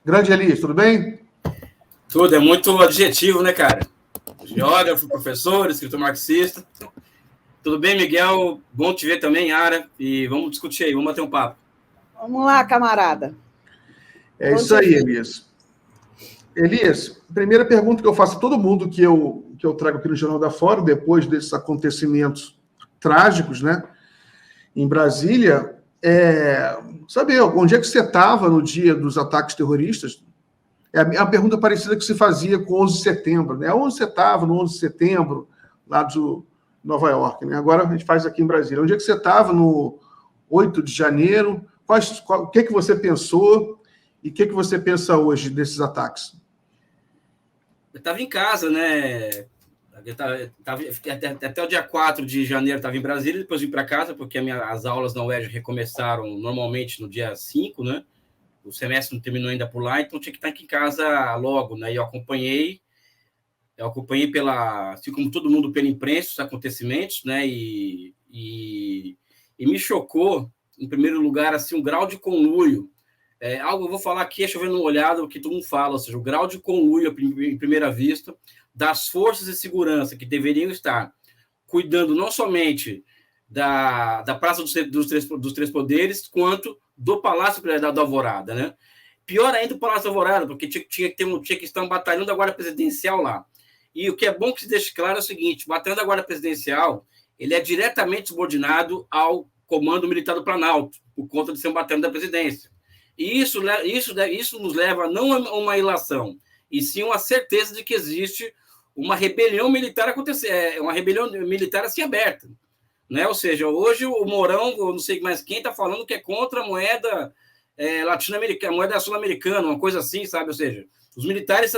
Grande Elias, tudo bem? Tudo, é muito adjetivo, né, cara? Geógrafo, professor, escritor marxista. Tudo bem, Miguel? Bom te ver também, Ara. E vamos discutir aí, vamos bater um papo. Vamos lá, camarada. É isso aí, Elias. Elias, primeira pergunta que eu faço a todo mundo que eu trago aqui no Jornal da Fora, depois desses acontecimentos trágicos, né, em Brasília, saber onde é que você estava no dia dos ataques terroristas? É a pergunta parecida que se fazia com 11 de setembro, né? Onde você estava no 11 de setembro, lá de Nova York, né? Agora a gente faz aqui em Brasília. Onde é que você estava no 8 de janeiro? O que você pensou e o que você pensa hoje desses ataques? Eu estava em casa, né? Até o dia 4 de janeiro estava em Brasília, depois vim para casa, porque as aulas na UERJ recomeçaram normalmente no dia 5, né? O semestre não terminou ainda por lá, então tinha que estar aqui em casa logo, né? E eu acompanhei assim como todo mundo, pela imprensa, os acontecimentos, né? E me chocou, em primeiro lugar, assim, um grau de conluio. Algo eu vou falar aqui, chovendo uma olhada, o que todo mundo fala, ou seja, o grau de conluio, em primeira vista, das forças de segurança que deveriam estar cuidando não somente da Praça dos Três Poderes, quanto do Palácio da Alvorada, né? Pior ainda o Palácio da Alvorada, porque tinha que estar um batalhão da Guarda Presidencial lá. E o que é bom que se deixe claro é o seguinte: o batalhão da Guarda Presidencial ele é diretamente subordinado ao Comando Militar do Planalto, por conta de ser um batalhão da presidência. E isso nos leva não a uma ilação, e sim uma certeza de que existe uma rebelião militar uma rebelião militar assim aberta, né? Ou seja, hoje o Mourão, eu não sei mais quem, está falando que é contra a moeda latino-americana, moeda sul-americana, uma coisa assim, sabe? Ou seja, os militares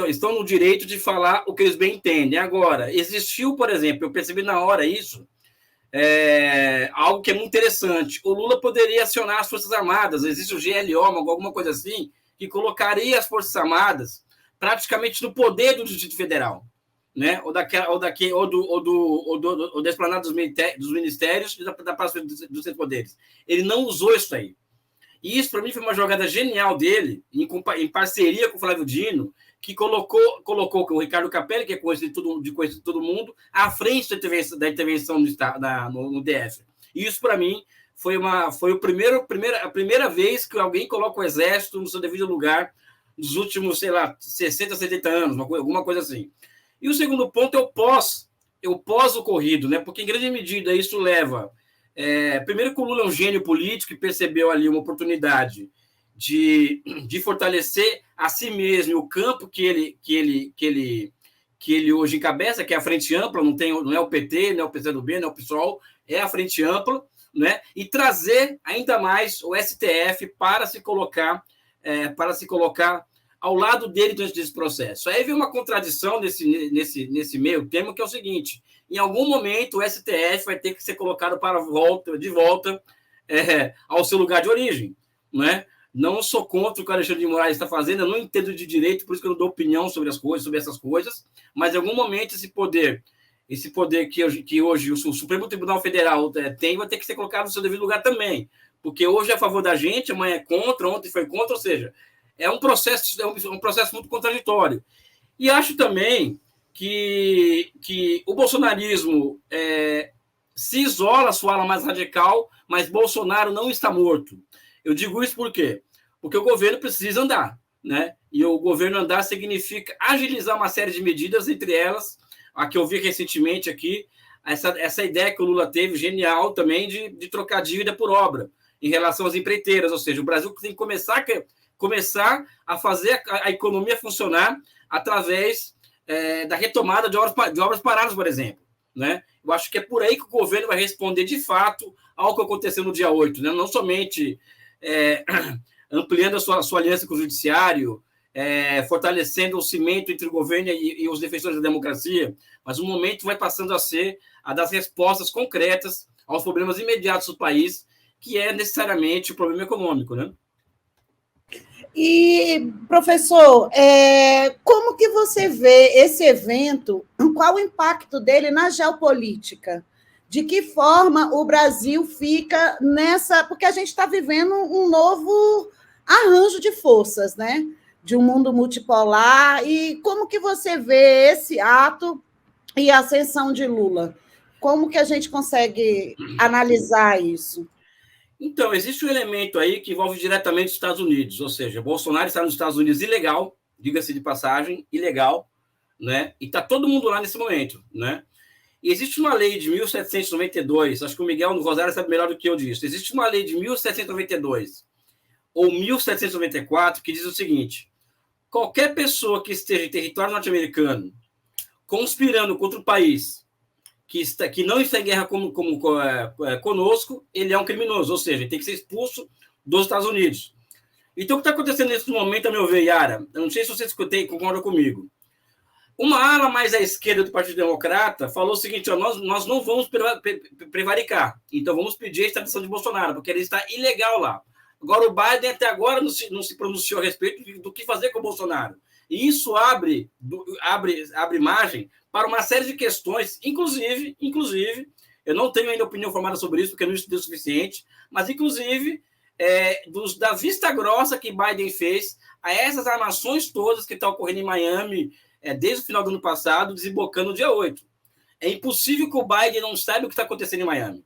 estão no direito de falar o que eles bem entendem. Agora, existiu, por exemplo, eu percebi na hora isso, algo que é muito interessante. O Lula poderia acionar as Forças Armadas, existe o GLO, alguma coisa assim, que colocaria as Forças Armadas praticamente no poder do Distrito Federal, né? ou da esplanada dos ministérios e da Praça dos Três Poderes. Ele não usou isso aí. E isso, para mim, foi uma jogada genial dele, em parceria com o Flávio Dino, que colocou o Ricardo Capelli, que é conhecido de todo mundo, à frente da intervenção no DF. E isso, para mim, foi a primeira vez que alguém coloca o Exército no seu devido lugar nos últimos, 60, 70 anos, alguma coisa assim. E o segundo ponto é o pós-ocorrido, né? Porque, em grande medida, isso leva... primeiro que o Lula é um gênio político que percebeu ali uma oportunidade de fortalecer a si mesmo o campo que ele hoje encabeça, que é a Frente Ampla, não é o PT, não é o PCdoB, não é o PSOL, é a Frente Ampla, né? E trazer ainda mais o STF para se colocar ao lado dele durante esse processo. Aí vem uma contradição nesse meio termo, que é o seguinte: em algum momento o STF vai ter que ser colocado de volta ao seu lugar de origem, né? Não sou contra o que o Alexandre de Moraes está fazendo, eu não entendo de direito, por isso que eu não dou opinião sobre essas coisas, mas em algum momento esse poder que hoje o Supremo Tribunal Federal tem, vai ter que ser colocado no seu devido lugar também, porque hoje é a favor da gente, amanhã é contra, ontem foi contra, ou seja, é um processo muito contraditório. E acho também que o bolsonarismo se isola a sua ala mais radical, mas Bolsonaro não está morto. Eu digo isso por quê? Porque o governo precisa andar, né? E o governo andar significa agilizar uma série de medidas, entre elas, a que eu vi recentemente aqui, essa ideia que o Lula teve, genial também, de trocar dívida por obra, em relação às empreiteiras, ou seja, o Brasil tem que começar a fazer a economia funcionar através da retomada de obras paradas, por exemplo, né? Eu acho que é por aí que o governo vai responder, de fato, ao que aconteceu no dia 8, né? Não somente ampliando a sua aliança com o judiciário, fortalecendo o cimento entre o governo e os defensores da democracia, mas o momento vai passando a ser a das respostas concretas aos problemas imediatos do país, que é necessariamente o problema econômico, né? E, professor, como que você vê esse evento, qual o impacto dele na geopolítica? de que forma o Brasil fica nessa... Porque a gente está vivendo um novo arranjo de forças, né? De um mundo multipolar. E como que você vê esse ato e a ascensão de Lula? Como que a gente consegue analisar isso? Então, existe um elemento aí que envolve diretamente os Estados Unidos, ou seja, Bolsonaro está nos Estados Unidos ilegal, diga-se de passagem, ilegal, né? E está todo mundo lá nesse momento, né? E existe uma lei de 1792, acho que o Miguel no Rosário sabe melhor do que eu disso. Existe uma lei de 1792 ou 1794 que diz o seguinte: qualquer pessoa que esteja em território norte-americano conspirando contra o país que não está em guerra conosco, ele é um criminoso, ou seja, ele tem que ser expulso dos Estados Unidos. Então, o que está acontecendo nesse momento, a meu ver, Yara, eu não sei se você concorda comigo, uma ala mais à esquerda do Partido Democrata falou o seguinte: ó, nós não vamos prevaricar, então vamos pedir a extradição de Bolsonaro, porque ele está ilegal lá. Agora, o Biden até agora não se pronunciou a respeito do que fazer com o Bolsonaro. E isso abre margem para uma série de questões, inclusive, eu não tenho ainda opinião formada sobre isso, porque eu não estudei o suficiente, mas, inclusive, da vista grossa que Biden fez a essas armações todas que estão ocorrendo em Miami desde o final do ano passado, desembocando no dia 8. É impossível que o Biden não saiba o que está acontecendo em Miami.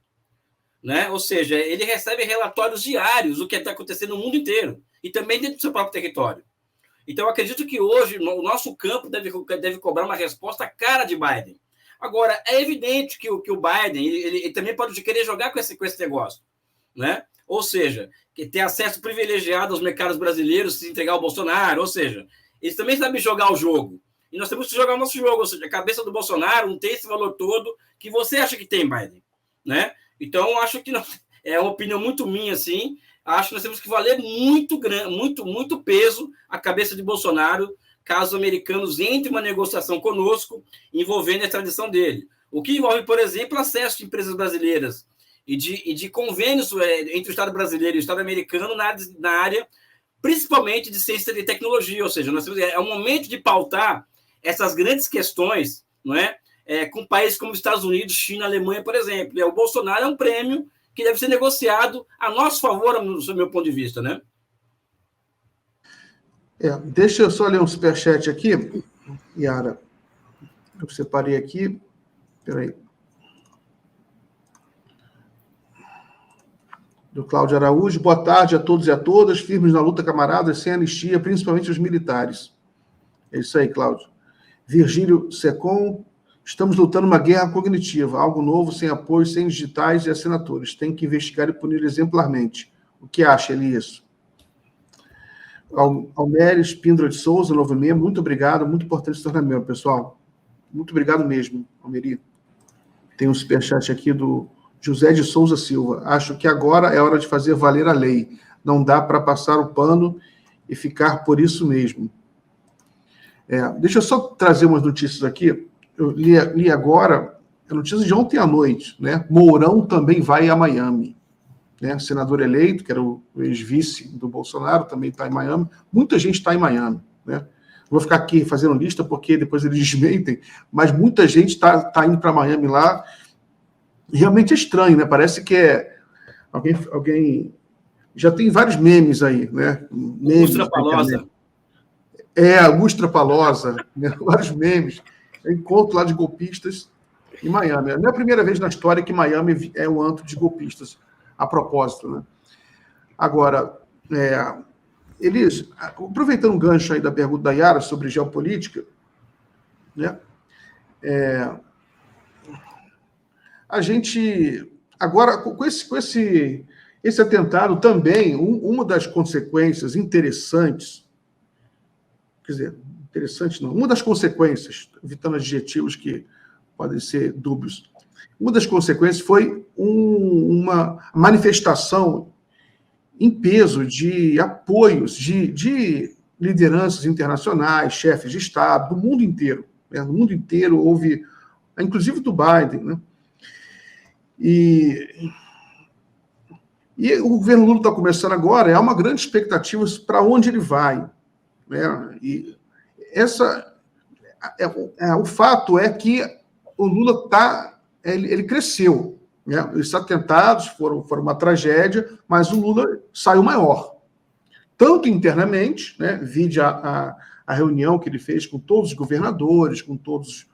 Né? Ou seja, ele recebe relatórios diários do que está acontecendo no mundo inteiro, e também dentro do seu próprio território. Então, eu acredito que hoje o nosso campo deve cobrar uma resposta cara de Biden. Agora, é evidente que o Biden ele também pode querer jogar com esse negócio. Né? Ou seja, que ter acesso privilegiado aos mercados brasileiros, se entregar ao Bolsonaro. Ou seja, eles também sabem jogar o jogo. E nós temos que jogar o nosso jogo. Ou seja, a cabeça do Bolsonaro não tem esse valor todo que você acha que tem, Biden. Né? Então, eu acho que não, é uma opinião muito minha, assim. Acho que nós temos que valer muito peso a cabeça de Bolsonaro, caso os americanos entrem em uma negociação conosco envolvendo a extradição dele. O que envolve, por exemplo, acesso de empresas brasileiras e de convênios entre o Estado brasileiro e o Estado americano na área, principalmente de ciência e tecnologia. Ou seja, é o momento de pautar essas grandes questões, não é? Com países como Estados Unidos, China, Alemanha, por exemplo. O Bolsonaro é um prêmio que deve ser negociado a nosso favor, do meu ponto de vista, né? Deixa eu só ler um superchat aqui, Yara. Eu separei aqui. Espera aí. Do Cláudio Araújo. Boa tarde a todos e a todas. Firmes na luta, camaradas, sem anistia, principalmente os militares. É isso aí, Cláudio. Virgílio Secom. Estamos lutando uma guerra cognitiva, algo novo, sem apoio, sem digitais e assinaturas. Tem que investigar e punir exemplarmente. O que acha, Elias? Almeres Pindra de Souza, Novo Meia, muito obrigado, muito importante se tornar membro, pessoal. Muito obrigado mesmo, Almeri. Tem um superchat aqui do José de Souza Silva. Acho que agora é hora de fazer valer a lei. Não dá para passar o pano e ficar por isso mesmo. Deixa eu só trazer umas notícias aqui. Eu li agora a notícia de ontem à noite, né? Mourão também vai a Miami, né? Senador eleito, que era o ex-vice do Bolsonaro, também está em Miami. Muita gente está em Miami, né? Vou ficar aqui fazendo lista porque depois eles desmentem, mas muita gente está indo para Miami lá. Realmente é estranho, né? Parece que alguém já tem vários memes aí, né? Memes. Augusto Palosa. Augusto Trapalosa, né? Vários memes. Encontro lá de golpistas em Miami. Não é a primeira vez na história que Miami é um antro de golpistas, a propósito, né? Agora, Elias, aproveitando um gancho aí da pergunta da Yara sobre geopolítica, né? A gente, agora, com esse atentado também, uma das consequências interessantes, quer dizer, interessante não, uma das consequências, evitando adjetivos que podem ser dúbios, uma das consequências foi uma manifestação em peso de apoios de lideranças internacionais, chefes de Estado, do mundo inteiro. Né? No mundo inteiro houve, inclusive do Biden, né? E o governo Lula está começando agora, há uma grande expectativa para onde ele vai. Né? E o fato é que o Lula ele cresceu. né? Esses atentados foram uma tragédia, mas o Lula saiu maior. Tanto internamente, né? Vide a reunião que ele fez com todos os governadores, com todos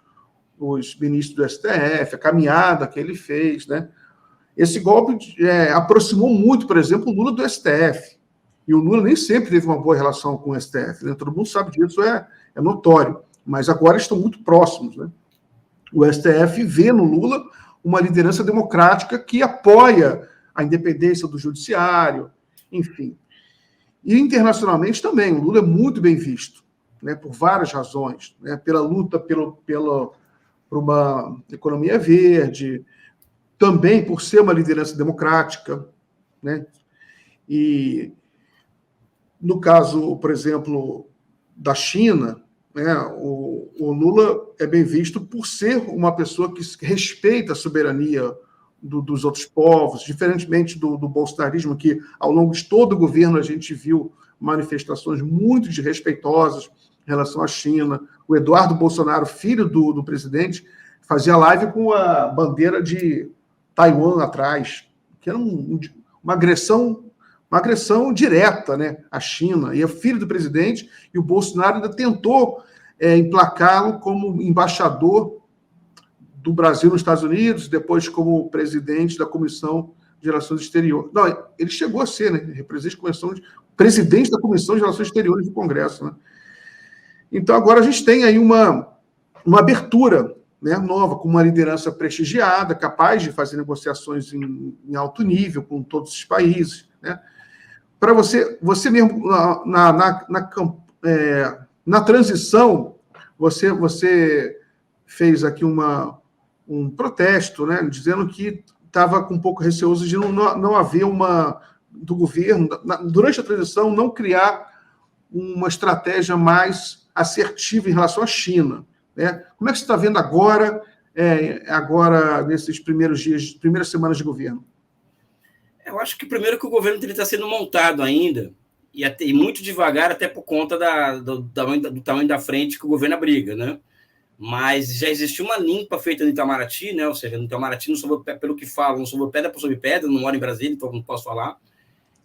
os ministros do STF, a caminhada que ele fez, né? Esse golpe aproximou muito, por exemplo, o Lula do STF. E o Lula nem sempre teve uma boa relação com o STF, né? Todo mundo sabe disso, é notório. Mas agora estão muito próximos, né? O STF vê no Lula uma liderança democrática que apoia a independência do judiciário, enfim. E internacionalmente também, o Lula é muito bem visto, né, por várias razões, né, pela luta por uma economia verde, também por ser uma liderança democrática, né? E no caso, por exemplo, da China, né, o Lula é bem visto por ser uma pessoa que respeita a soberania dos outros povos, diferentemente do bolsonarismo, que ao longo de todo o governo a gente viu manifestações muito desrespeitosas em relação à China. O Eduardo Bolsonaro, filho do presidente, fazia live com a bandeira de Taiwan atrás, que era uma agressão direta, né, à China. E é filho do presidente, e o Bolsonaro ainda tentou emplacá-lo como embaixador do Brasil nos Estados Unidos, depois como presidente da Comissão de Relações Exteriores. Não, ele chegou a ser, né, presidente da Comissão de Relações Exteriores do Congresso, né? Então, agora a gente tem aí uma abertura, né, nova, com uma liderança prestigiada, capaz de fazer negociações em alto nível com todos os países, né? Para você mesmo, na transição, você fez aqui um protesto, né, dizendo que estava com um pouco receoso de não haver do governo, durante a transição, não criar uma estratégia mais assertiva em relação à China, né? Como é que você está vendo agora nesses primeiras semanas de governo? Eu acho que primeiro que o governo está sendo montado ainda, e muito devagar, até por conta do tamanho da frente que o governo abriga, né? Mas já existiu uma limpa feita no Itamaraty, né? Ou seja, no Itamaraty, pelo que falam, não sobrou pedra por sobre pedra, não moro em Brasília, então não posso falar.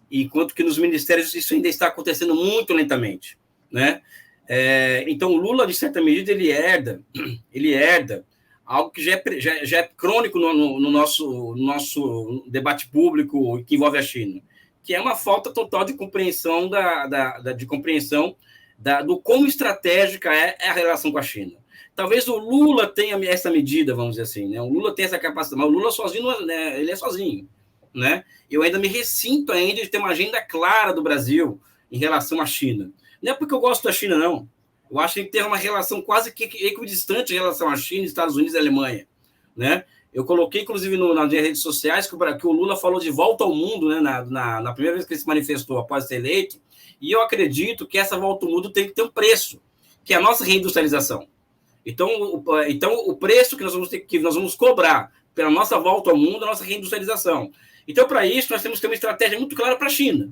Enquanto que nos ministérios isso ainda está acontecendo muito lentamente, né? Então, o Lula, de certa medida, ele herda algo que já é crônico no nosso debate público que envolve a China, que é uma falta total de compreensão do como estratégica é a relação com a China. Talvez o Lula tenha essa medida, vamos dizer assim, né? O Lula tem essa capacidade, mas o Lula sozinho, né? Ele é sozinho, né? Eu ainda me ressinto ainda de ter uma agenda clara do Brasil em relação à China. Não é porque eu gosto da China, não. Eu acho que tem que ter uma relação quase que equidistante em relação à China, Estados Unidos e Alemanha, né? Eu coloquei, inclusive, nas minhas redes sociais que o Lula falou de volta ao mundo, né? Na primeira vez que ele se manifestou após ser eleito, e eu acredito que essa volta ao mundo tem que ter um preço, que é a nossa reindustrialização. Então o preço que nós vamos cobrar pela nossa volta ao mundo é a nossa reindustrialização. Então, para isso, nós temos que ter uma estratégia muito clara para a China.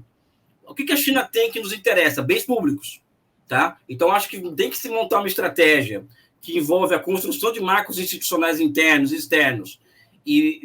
O que a China tem que nos interessa? Bens públicos. Tá? Então, acho que tem que se montar uma estratégia que envolve a construção de marcos institucionais internos e externos e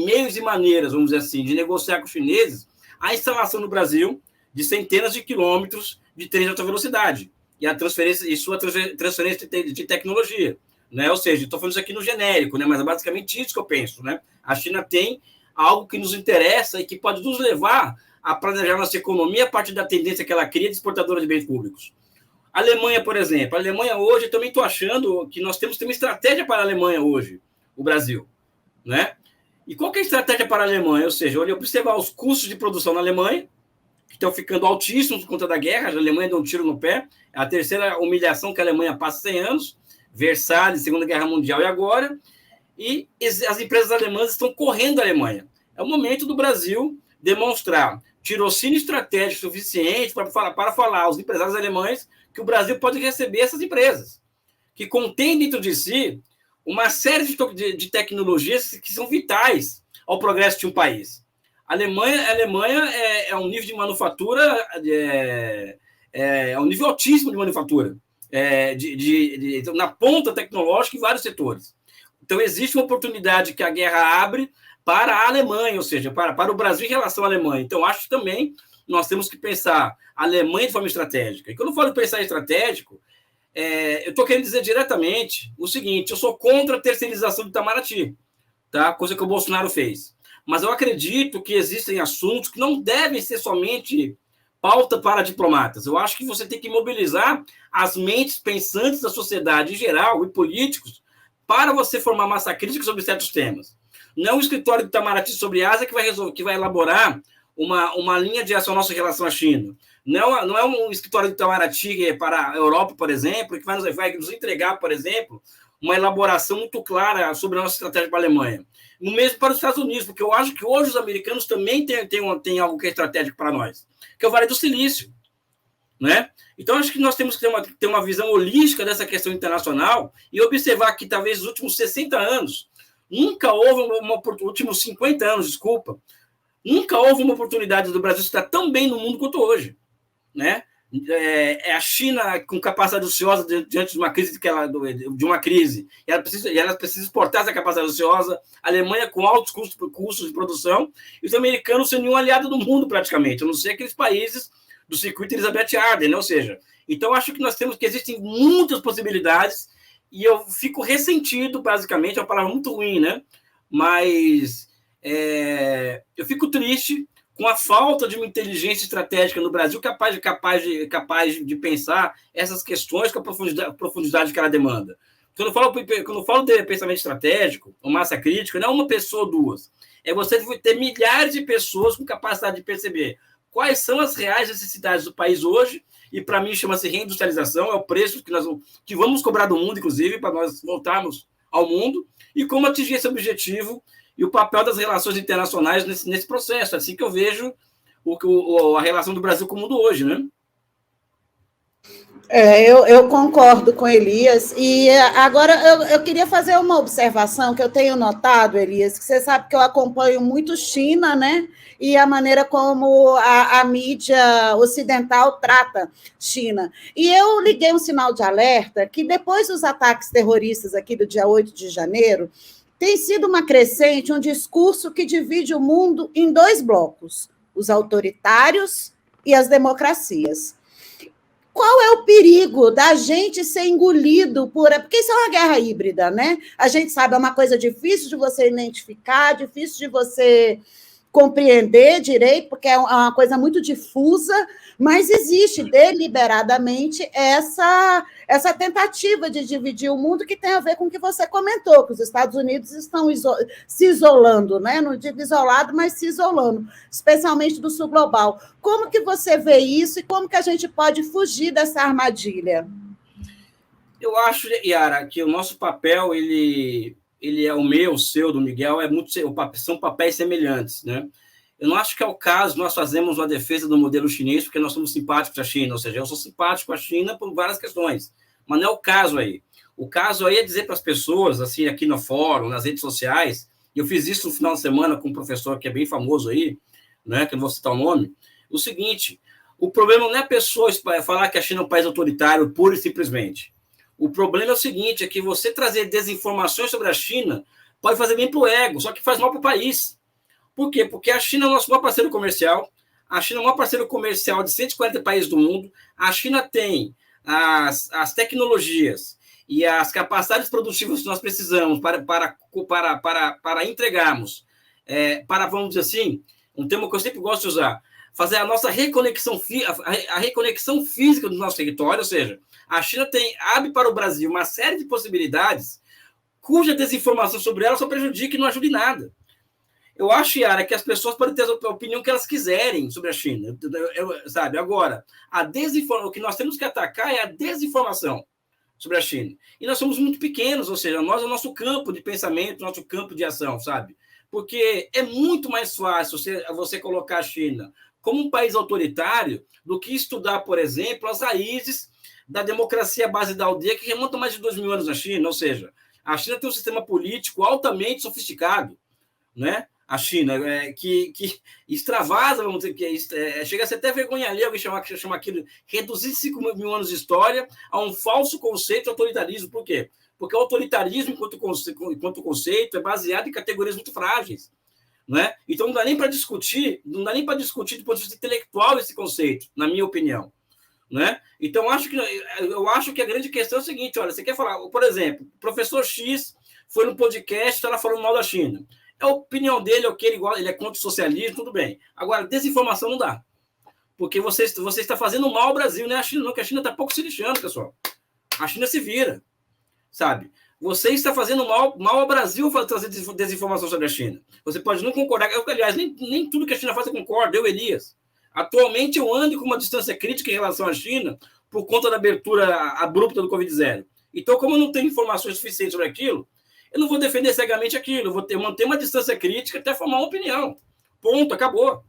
meios e maneiras, vamos dizer assim, de negociar com os chineses a instalação no Brasil de centenas de quilômetros de trens de alta velocidade e sua transferência de tecnologia, né? Ou seja, estou falando isso aqui no genérico, né? Mas é basicamente isso que eu penso, né? A China tem algo que nos interessa e que pode nos levar a planejar nossa economia a partir da tendência que ela cria de exportadora de bens públicos. A Alemanha, por exemplo. A Alemanha hoje, eu também estou achando que nós temos que ter uma estratégia para a Alemanha hoje, o Brasil, né? E qual que é a estratégia para a Alemanha? Ou seja, eu observar os custos de produção na Alemanha, que estão ficando altíssimos por conta da guerra. A Alemanha deu um tiro no pé. É a terceira humilhação que a Alemanha passa 100 anos. Versalhes, Segunda Guerra Mundial e agora. E as empresas alemãs estão correndo a Alemanha. É o momento do Brasil demonstrar tirocínio estratégico suficiente para falar aos empresários alemães que o Brasil pode receber essas empresas, que contém dentro de si uma série de tecnologias que são vitais ao progresso de um país. A Alemanha é um nível de manufatura, é um nível altíssimo de manufatura, na ponta tecnológica em vários setores. Então, existe uma oportunidade que a guerra abre para a Alemanha, ou seja, para o Brasil em relação à Alemanha. Então, acho que também nós temos que pensar a Alemanha de forma estratégica. E quando eu falo pensar estratégico, eu estou querendo dizer diretamente o seguinte: eu sou contra a terceirização do Itamaraty, tá? Coisa que o Bolsonaro fez. Mas eu acredito que existem assuntos que não devem ser somente pauta para diplomatas. Eu acho que você tem que mobilizar as mentes pensantes da sociedade em geral e políticos para você formar massa crítica sobre certos temas. Não é o escritório do Itamaraty sobre a Ásia que vai elaborar uma linha de ação nossa em relação à China. Não é um escritório do Itamaraty para a Europa, por exemplo, que vai nos entregar, por exemplo, uma elaboração muito clara sobre a nossa estratégia para a Alemanha. No mesmo para os Estados Unidos, porque eu acho que hoje os americanos também têm algo que é estratégico para nós, que é o Vale do Silício. Né? Então, acho que nós temos que ter uma visão holística dessa questão internacional e observar que, talvez, nos últimos 60 anos, nunca houve últimos 50 anos, desculpa, nunca houve uma oportunidade do Brasil estar tão bem no mundo quanto hoje. Né? A China com capacidade ociosa diante de uma crise, e ela precisa exportar essa capacidade ociosa, a Alemanha com altos custos de produção, e os americanos sem nenhum aliado do mundo, praticamente, a não ser aqueles países do circuito Elizabeth Arden, né? Ou seja, então acho que nós temos que existem muitas possibilidades, e eu fico ressentido, basicamente, é uma palavra muito ruim, né? Mas eu fico triste com a falta de uma inteligência estratégica no Brasil capaz de pensar essas questões com a profundidade que ela demanda. Quando eu falo de pensamento estratégico, ou massa crítica, não é uma pessoa ou duas. É você ter milhares de pessoas com capacidade de perceber quais são as reais necessidades do país hoje, e para mim chama-se reindustrialização, é o preço que vamos cobrar do mundo, inclusive, para nós voltarmos ao mundo, e como atingir esse objetivo e o papel das relações internacionais nesse processo. Assim que eu vejo a relação do Brasil com o mundo hoje, né? Eu concordo com Elias. E agora eu queria fazer uma observação que eu tenho notado, Elias, que você sabe que eu acompanho muito China, né? E a maneira como a mídia ocidental trata China. E eu liguei um sinal de alerta que depois dos ataques terroristas aqui do dia 8 de janeiro, tem sido uma crescente, um discurso que divide o mundo em dois blocos, os autoritários e as democracias. Qual é o perigo da gente ser engolido porque isso é uma guerra híbrida, né? A gente sabe, é uma coisa difícil de você identificar, difícil de você compreender direito, porque é uma coisa muito difusa, mas existe deliberadamente essa tentativa de dividir o mundo, que tem a ver com o que você comentou, que os Estados Unidos estão se isolando, né? Não digo isolado, mas se isolando, especialmente do sul global. Como que você vê isso e como que a gente pode fugir dessa armadilha? Eu acho, Yara, que o nosso papel, ele é o meu, o seu, do Miguel, são papéis semelhantes, né? Eu não acho que é o caso, nós fazemos uma defesa do modelo chinês porque nós somos simpáticos à China, ou seja, eu sou simpático à China por várias questões, mas não é o caso aí. O caso aí é dizer para as pessoas, assim, aqui no fórum, nas redes sociais, e eu fiz isso no final de semana com um professor que é bem famoso aí, né, que eu não vou citar o nome, o seguinte: o problema não é a pessoa falar que a China é um país autoritário pura e simplesmente. O problema é o seguinte, é que você trazer desinformações sobre a China pode fazer bem para o ego, só que faz mal para o país. Por quê? Porque a China é o nosso maior parceiro comercial, a China é o maior parceiro comercial de 140 países do mundo, a China tem as tecnologias e as capacidades produtivas que nós precisamos para entregarmos, vamos dizer assim, um termo que eu sempre gosto de usar, fazer a nossa reconexão física do nosso território, ou seja, a China abre para o Brasil uma série de possibilidades cuja desinformação sobre ela só prejudica e não ajuda em nada. Eu acho, Yara, que as pessoas podem ter a opinião que elas quiserem sobre a China, sabe? Agora, o que nós temos que atacar é a desinformação sobre a China. E nós somos muito pequenos, ou seja, nós é o nosso campo de pensamento, nosso campo de ação, sabe? Porque é muito mais fácil você colocar a China como um país autoritário do que estudar, por exemplo, as raízes da democracia à base da aldeia, que remonta mais de 2.000 anos na China. Ou seja, a China tem um sistema político altamente sofisticado, né? A China, que extravasa, vamos dizer, chega a ser até vergonha ali, alguém chama aquilo, reduzir 5.000 anos de história a um falso conceito de autoritarismo. Por quê? Porque o autoritarismo, enquanto conceito, é baseado em categorias muito frágeis. Né? Então, não dá nem para discutir do ponto de vista intelectual esse conceito, na minha opinião. Né? Então, eu acho que a grande questão é o seguinte: olha, você quer falar, por exemplo, o professor X foi no podcast, está lá falando mal da China. A opinião dele é o que ele é contra o socialismo, tudo bem. Agora, desinformação não dá. Porque você está fazendo mal ao Brasil, não é a China, não, que a China está pouco se lixando, pessoal. A China se vira, sabe? Você está fazendo mal ao Brasil trazer desinformação sobre a China. Você pode não concordar. Aliás, nem tudo que a China faz eu concordo, Elias. Atualmente eu ando com uma distância crítica em relação à China por conta da abertura abrupta do Covid-0. Então, como eu não tenho informações suficientes sobre aquilo, eu não vou defender cegamente aquilo. Eu vou manter uma distância crítica até formar uma opinião. Ponto, acabou.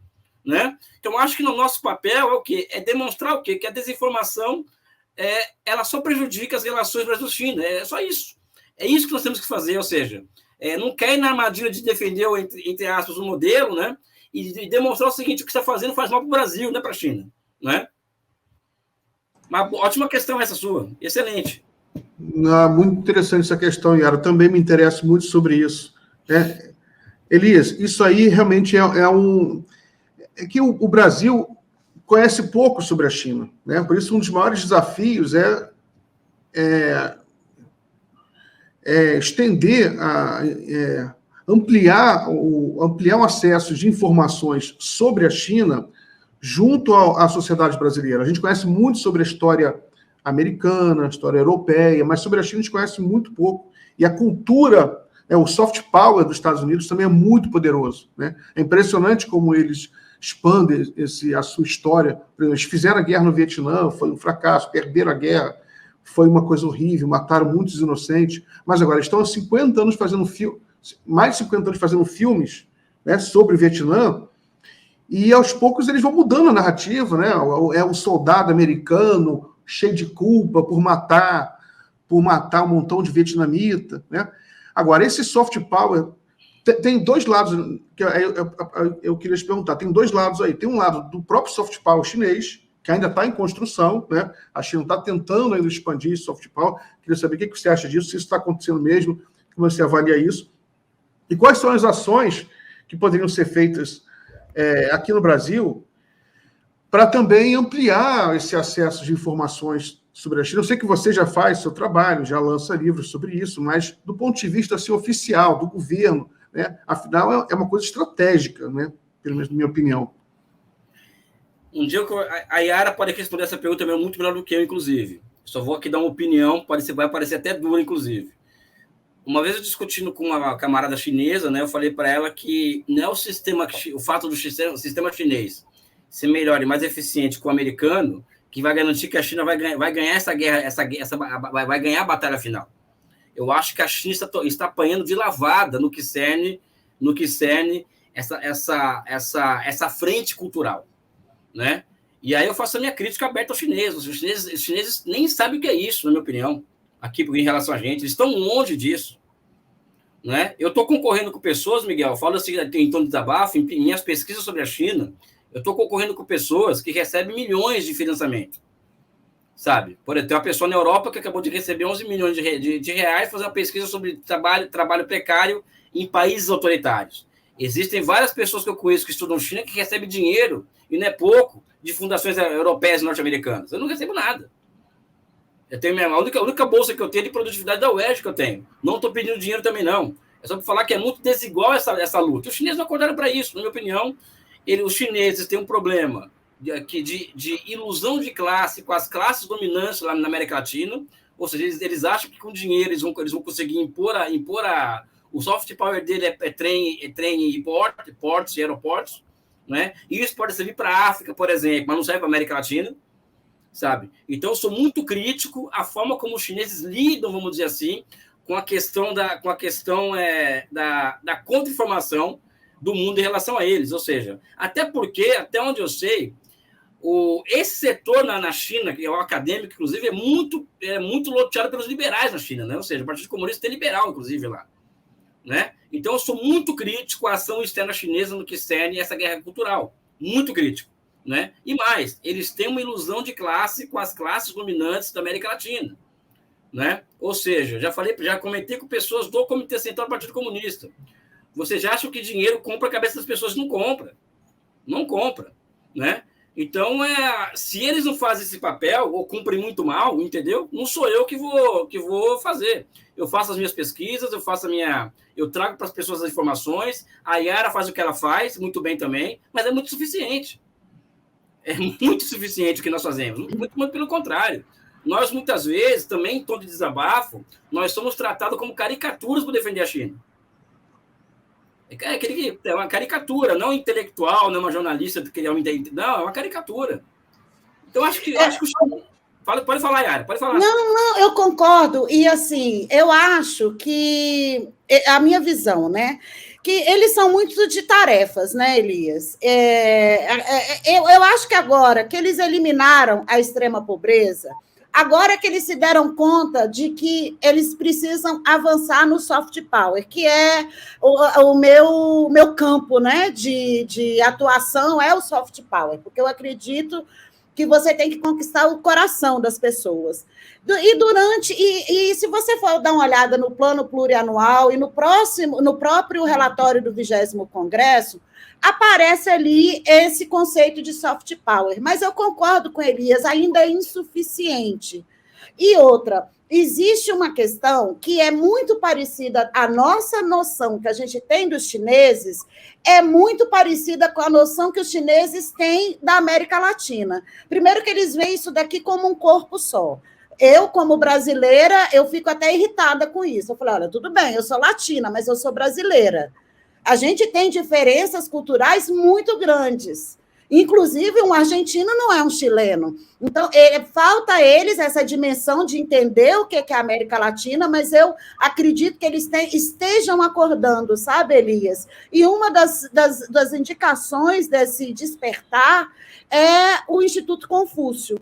Né? Então, acho que no nosso papel é o quê? É demonstrar o quê? Que a desinformação ela só prejudica as relações Brasil-China. É só isso. É isso que nós temos que fazer, ou seja, não cair na armadilha de defender, entre aspas, o modelo, né? E demonstrar o seguinte: o que está fazendo faz mal para o Brasil, não é para a China. Né? Uma ótima questão essa sua, excelente. Muito interessante essa questão, Yara. Eu também me interesso muito sobre isso. Elias, isso aí realmente é que o Brasil conhece pouco sobre a China. Né? Por isso, um dos maiores desafios é estender, ampliar o acesso de informações sobre a China junto à sociedade brasileira. A gente conhece muito sobre a história americana, a história europeia, mas sobre a China a gente conhece muito pouco. E a cultura, o soft power dos Estados Unidos também é muito poderoso. Né? É impressionante como eles expandem a sua história. Por exemplo, eles fizeram a guerra no Vietnã, foi um fracasso, perderam a guerra, foi uma coisa horrível, mataram muitos inocentes, mas agora estão há 50 anos fazendo mais de 50 anos fazendo filmes, né, sobre o Vietnã, e aos poucos eles vão mudando a narrativa, né? É o soldado americano cheio de culpa por matar um montão de vietnamita, né? Agora, esse soft power tem dois lados, que eu queria te perguntar, tem dois lados aí. Tem um lado do próprio soft power chinês, que ainda está em construção, né? A China está tentando ainda expandir esse soft power. Queria saber o que você acha disso, se isso está acontecendo mesmo, como você avalia isso. E quais são as ações que poderiam ser feitas aqui no Brasil para também ampliar esse acesso de informações sobre a China? Eu sei que você já faz seu trabalho, já lança livros sobre isso, mas do ponto de vista assim, oficial, do governo, né? Afinal, é uma coisa estratégica, né? Pelo menos na minha opinião. Um dia a Yara pode responder essa pergunta também muito melhor do que eu, inclusive. Só vou aqui dar uma opinião, vai parecer até dura, inclusive. Uma vez eu discutindo com uma camarada chinesa, né, eu falei para ela que não é o fato do sistema chinês ser melhor e mais eficiente que o americano que vai garantir que a China vai ganhar essa guerra, vai ganhar a batalha final. Eu acho que a China está apanhando de lavada no que cerne essa frente cultural. Né? E aí eu faço a minha crítica aberta aos chineses. Os chineses nem sabem o que é isso, na minha opinião, aqui em relação a gente. Eles estão longe disso. Né? Eu estou concorrendo com pessoas, Miguel, falo assim, em tom de desabafo, em minhas pesquisas sobre a China, eu estou concorrendo com pessoas que recebem milhões de financiamento. Sabe? Por exemplo, tem uma pessoa na Europa que acabou de receber 11 milhões de reais para fazer uma pesquisa sobre trabalho precário em países autoritários. Existem várias pessoas que eu conheço que estudam China que recebem dinheiro, e não é pouco, de fundações europeias e norte-americanas. Eu não recebo nada. Eu tenho a única bolsa que eu tenho é de produtividade da UERJ que eu tenho. Não estou pedindo dinheiro também, não. É só para falar que é muito desigual essa luta. Os chineses não acordaram para isso, na minha opinião. Os chineses têm um problema de ilusão de classe com as classes dominantes lá na América Latina. Ou seja, eles acham que com dinheiro eles vão conseguir impor o soft power dele é trem e portos e aeroportos. Né? E isso pode servir para a África, por exemplo, mas não serve para a América Latina. Sabe? Então, eu sou muito crítico à forma como os chineses lidam, vamos dizer assim, com a questão da contra-informação do mundo em relação a eles. Ou seja, até porque, até onde eu sei, esse setor na China, que é o acadêmico, inclusive, é muito loteado pelos liberais na China. Né? Ou seja, o Partido Comunista é liberal, inclusive, lá. Né? Então, eu sou muito crítico à ação externa chinesa no que cerne essa guerra cultural. Muito crítico. Né? E mais, eles têm uma ilusão de classe com as classes dominantes da América Latina. né? Ou seja, já comentei com pessoas do Comitê Central do Partido Comunista. Vocês já acham que dinheiro compra a cabeça das pessoas? Não compra. Não compra, né? Então, se eles não fazem esse papel, ou cumprem muito mal, entendeu? Não sou eu que vou fazer. Eu faço as minhas pesquisas, eu trago para as pessoas as informações, a Yara faz o que ela faz, muito bem também, mas é muito suficiente. É muito suficiente o que nós fazemos. Muito, muito pelo contrário. Nós, muitas vezes, também em tom de desabafo, nós somos tratados como caricaturas por defender a China. É uma caricatura, não intelectual, não é uma jornalista que queria entender. Não, é uma caricatura. Então, acho que o China... Pode falar, Yara, pode falar. Não, eu concordo. E, assim, eu acho que... A minha visão, né? Que eles são muito de tarefas, né, Elias? Eu acho que agora que eles eliminaram a extrema pobreza, agora que eles se deram conta de que eles precisam avançar no soft power, que é o meu campo, né, de atuação, é o soft power, porque eu acredito que você tem que conquistar o coração das pessoas. E se você for dar uma olhada no plano plurianual e no próprio relatório do 20º Congresso, aparece ali esse conceito de soft power. Mas eu concordo com Elias, ainda é insuficiente. E outra, existe uma questão que é muito parecida, a nossa noção que a gente tem dos chineses é muito parecida com a noção que os chineses têm da América Latina. Primeiro que eles veem isso daqui como um corpo só. Eu, como brasileira, eu fico até irritada com isso. Eu falei, olha, tudo bem, eu sou latina, mas eu sou brasileira. A gente tem diferenças culturais muito grandes. Inclusive, um argentino não é um chileno. Então, falta a eles essa dimensão de entender o que é a América Latina, mas eu acredito que eles estejam acordando, sabe, Elias? E uma das indicações desse despertar é o Instituto Confúcio,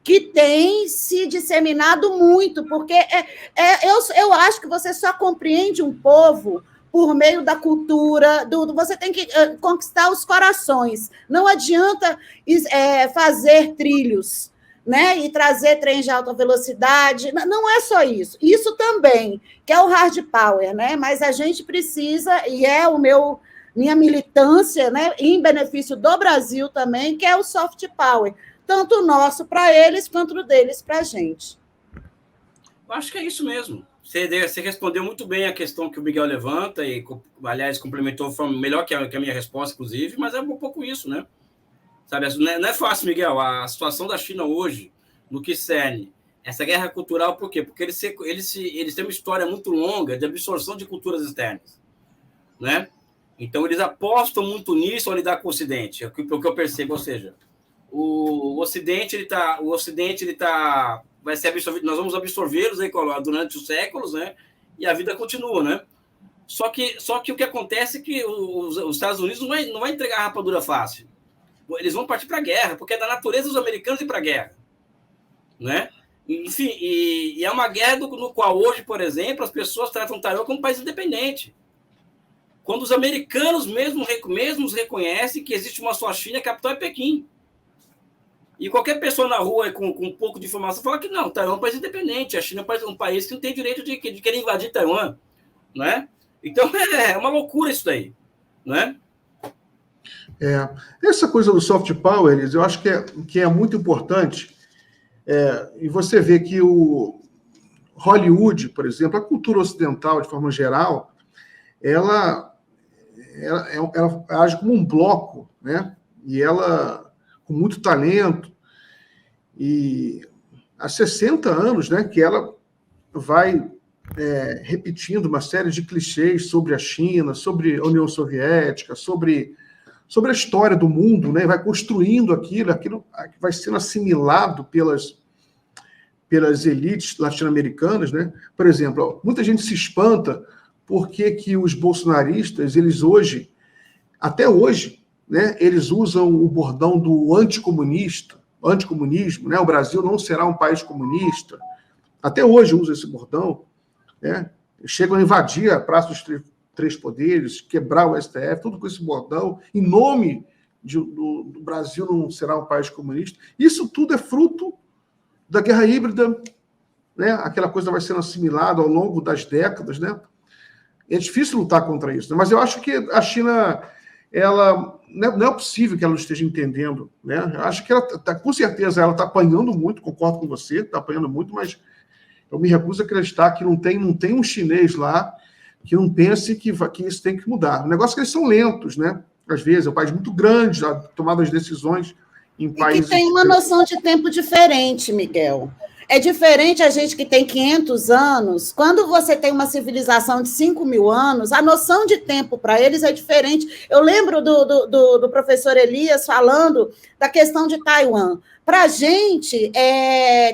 que tem se disseminado muito, porque eu acho que você só compreende um povo por meio da cultura, você tem que conquistar os corações. Não adianta fazer trilhos, né, e trazer trens de alta velocidade. Não é só isso. Isso também, que é o hard power, né? Mas a gente precisa, e é minha militância, né, em benefício do Brasil também, que é o soft power. Tanto o nosso para eles, quanto o deles para a gente. Eu acho que é isso mesmo. Você respondeu muito bem a questão que o Miguel levanta e, aliás, complementou de forma melhor que a minha resposta, inclusive, mas é um pouco isso, né? Sabe, não é fácil, Miguel. A situação da China hoje, no que cerne, essa guerra cultural, por quê? Porque eles têm uma história muito longa de absorção de culturas externas, né? Então, eles apostam muito nisso ao lidar com o Ocidente, é o que eu percebo, ou seja, o Ocidente vai ser absorvido, nós vamos absorvê-los aí durante os séculos, né? E a vida continua, né? Só que o que acontece é que os Estados Unidos não vai entregar a rapadura fácil. Eles vão partir para a guerra, porque é da natureza dos americanos ir para a guerra, né? Enfim, e é uma guerra no qual hoje, por exemplo, as pessoas tratam Taiwan como um país independente. Quando os americanos mesmos reconhecem que existe uma só China, a capital é Pequim. E qualquer pessoa na rua com um pouco de informação fala que não, Taiwan é um país independente, a China é um país que não tem direito de querer invadir Taiwan, né? Então é uma loucura isso daí, né? Essa coisa do soft power, eu acho que é muito importante, e você vê que o Hollywood, por exemplo, a cultura ocidental, de forma geral, ela age como um bloco, né? E ela com muito talento, e há 60 anos, né, que ela vai repetindo uma série de clichês sobre a China, sobre a União Soviética, sobre a história do mundo, né, vai construindo aquilo vai sendo assimilado pelas elites latino-americanas, né? Por exemplo, muita gente se espanta porque que os bolsonaristas, até hoje, né, eles usam o bordão do anticomunismo, né? O Brasil não será um país comunista. Até hoje usa esse bordão, né? Chegam a invadir a Praça dos Três Poderes, quebrar o STF, tudo com esse bordão, em nome do Brasil não será um país comunista. Isso tudo é fruto da guerra híbrida né? Aquela coisa vai sendo assimilada ao longo das décadas, né? É difícil lutar contra isso, né? Mas eu acho que a China, ela não é possível que ela não esteja entendendo, né? Eu acho que ela com certeza ela está apanhando muito, concordo com você, está apanhando muito, mas eu me recuso a acreditar que não tem um chinês lá que não pense que isso tem que mudar. O negócio é que eles são lentos, né? Às vezes, é um país muito grande, a tomada das decisões em países... E que tem uma noção de tempo diferente, Miguel. É diferente a gente que tem 500 anos. Quando você tem uma civilização de 5.000 anos, a noção de tempo para eles é diferente. Eu lembro do professor Elias falando da questão de Taiwan. Para a gente,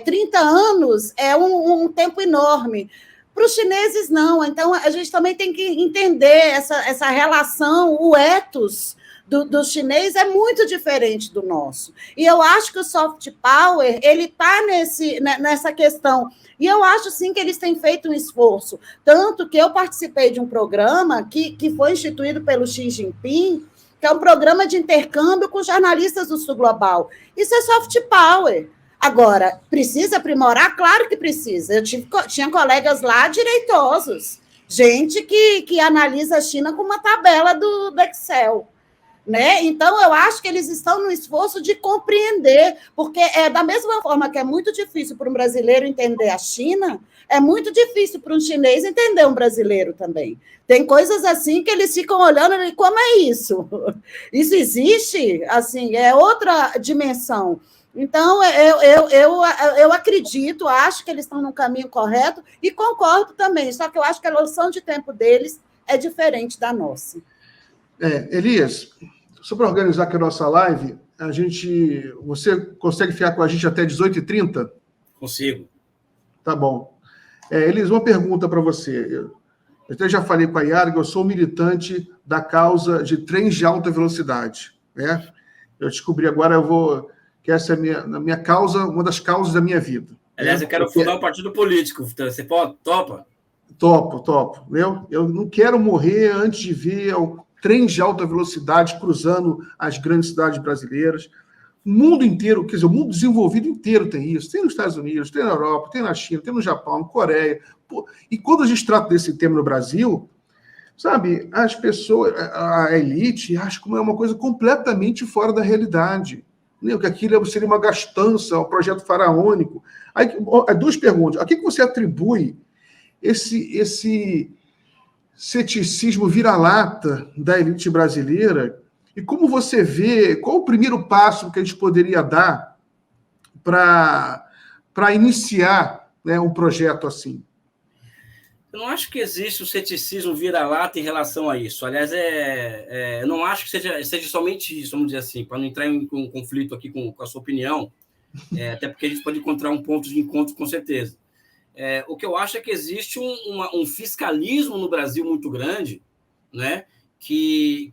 30 anos é um tempo enorme. Para os chineses, não. Então, a gente também tem que entender essa relação, o ethos do chinês é muito diferente do nosso. E eu acho que o soft power, ele está nessa questão. E eu acho, sim, que eles têm feito um esforço. Tanto que eu participei de um programa que foi instituído pelo Xi Jinping, que é um programa de intercâmbio com jornalistas do Sul Global. Isso é soft power. Agora, precisa aprimorar? Claro que precisa. Eu tinha colegas lá direitosos, gente que analisa a China com uma tabela do Excel. Né? Então, eu acho que eles estão no esforço de compreender, porque da mesma forma que é muito difícil para um brasileiro entender a China, é muito difícil para um chinês entender um brasileiro também. Tem coisas assim que eles ficam olhando e como é isso? Isso existe? Assim, é outra dimensão. Então, eu acredito, acho que eles estão no caminho correto e concordo também, só que eu acho que a noção de tempo deles é diferente da nossa. Elias, só para organizar aqui a nossa live, você consegue ficar com a gente até 18h30? Consigo. Tá bom. Elias, uma pergunta para você. Eu até já falei com a Yara que eu sou militante da causa de trens de alta velocidade. Né? Eu descobri agora, que essa é a minha causa, uma das causas da minha vida. Aliás, eu quero fundar um partido político. Você topa? Topo. Eu não quero morrer antes de ver trens de alta velocidade cruzando as grandes cidades brasileiras. O mundo inteiro, quer dizer, o mundo desenvolvido inteiro tem isso. Tem nos Estados Unidos, tem na Europa, tem na China, tem no Japão, na Coreia. E quando a gente trata desse tema no Brasil, sabe, as pessoas, a elite, acha que é uma coisa completamente fora da realidade. Que aquilo seria uma gastança, um projeto faraônico. Aí, duas perguntas. A que você atribui esse ceticismo vira-lata da elite brasileira, e como você vê, qual o primeiro passo que a gente poderia dar para iniciar, né, um projeto assim? Eu não acho que existe o ceticismo vira-lata em relação a isso. Aliás, eu não acho que seja somente isso, vamos dizer assim, para não entrar em um conflito aqui com a sua opinião, até porque a gente pode encontrar um ponto de encontro com certeza. O que eu acho é que existe um fiscalismo no Brasil muito grande, né, que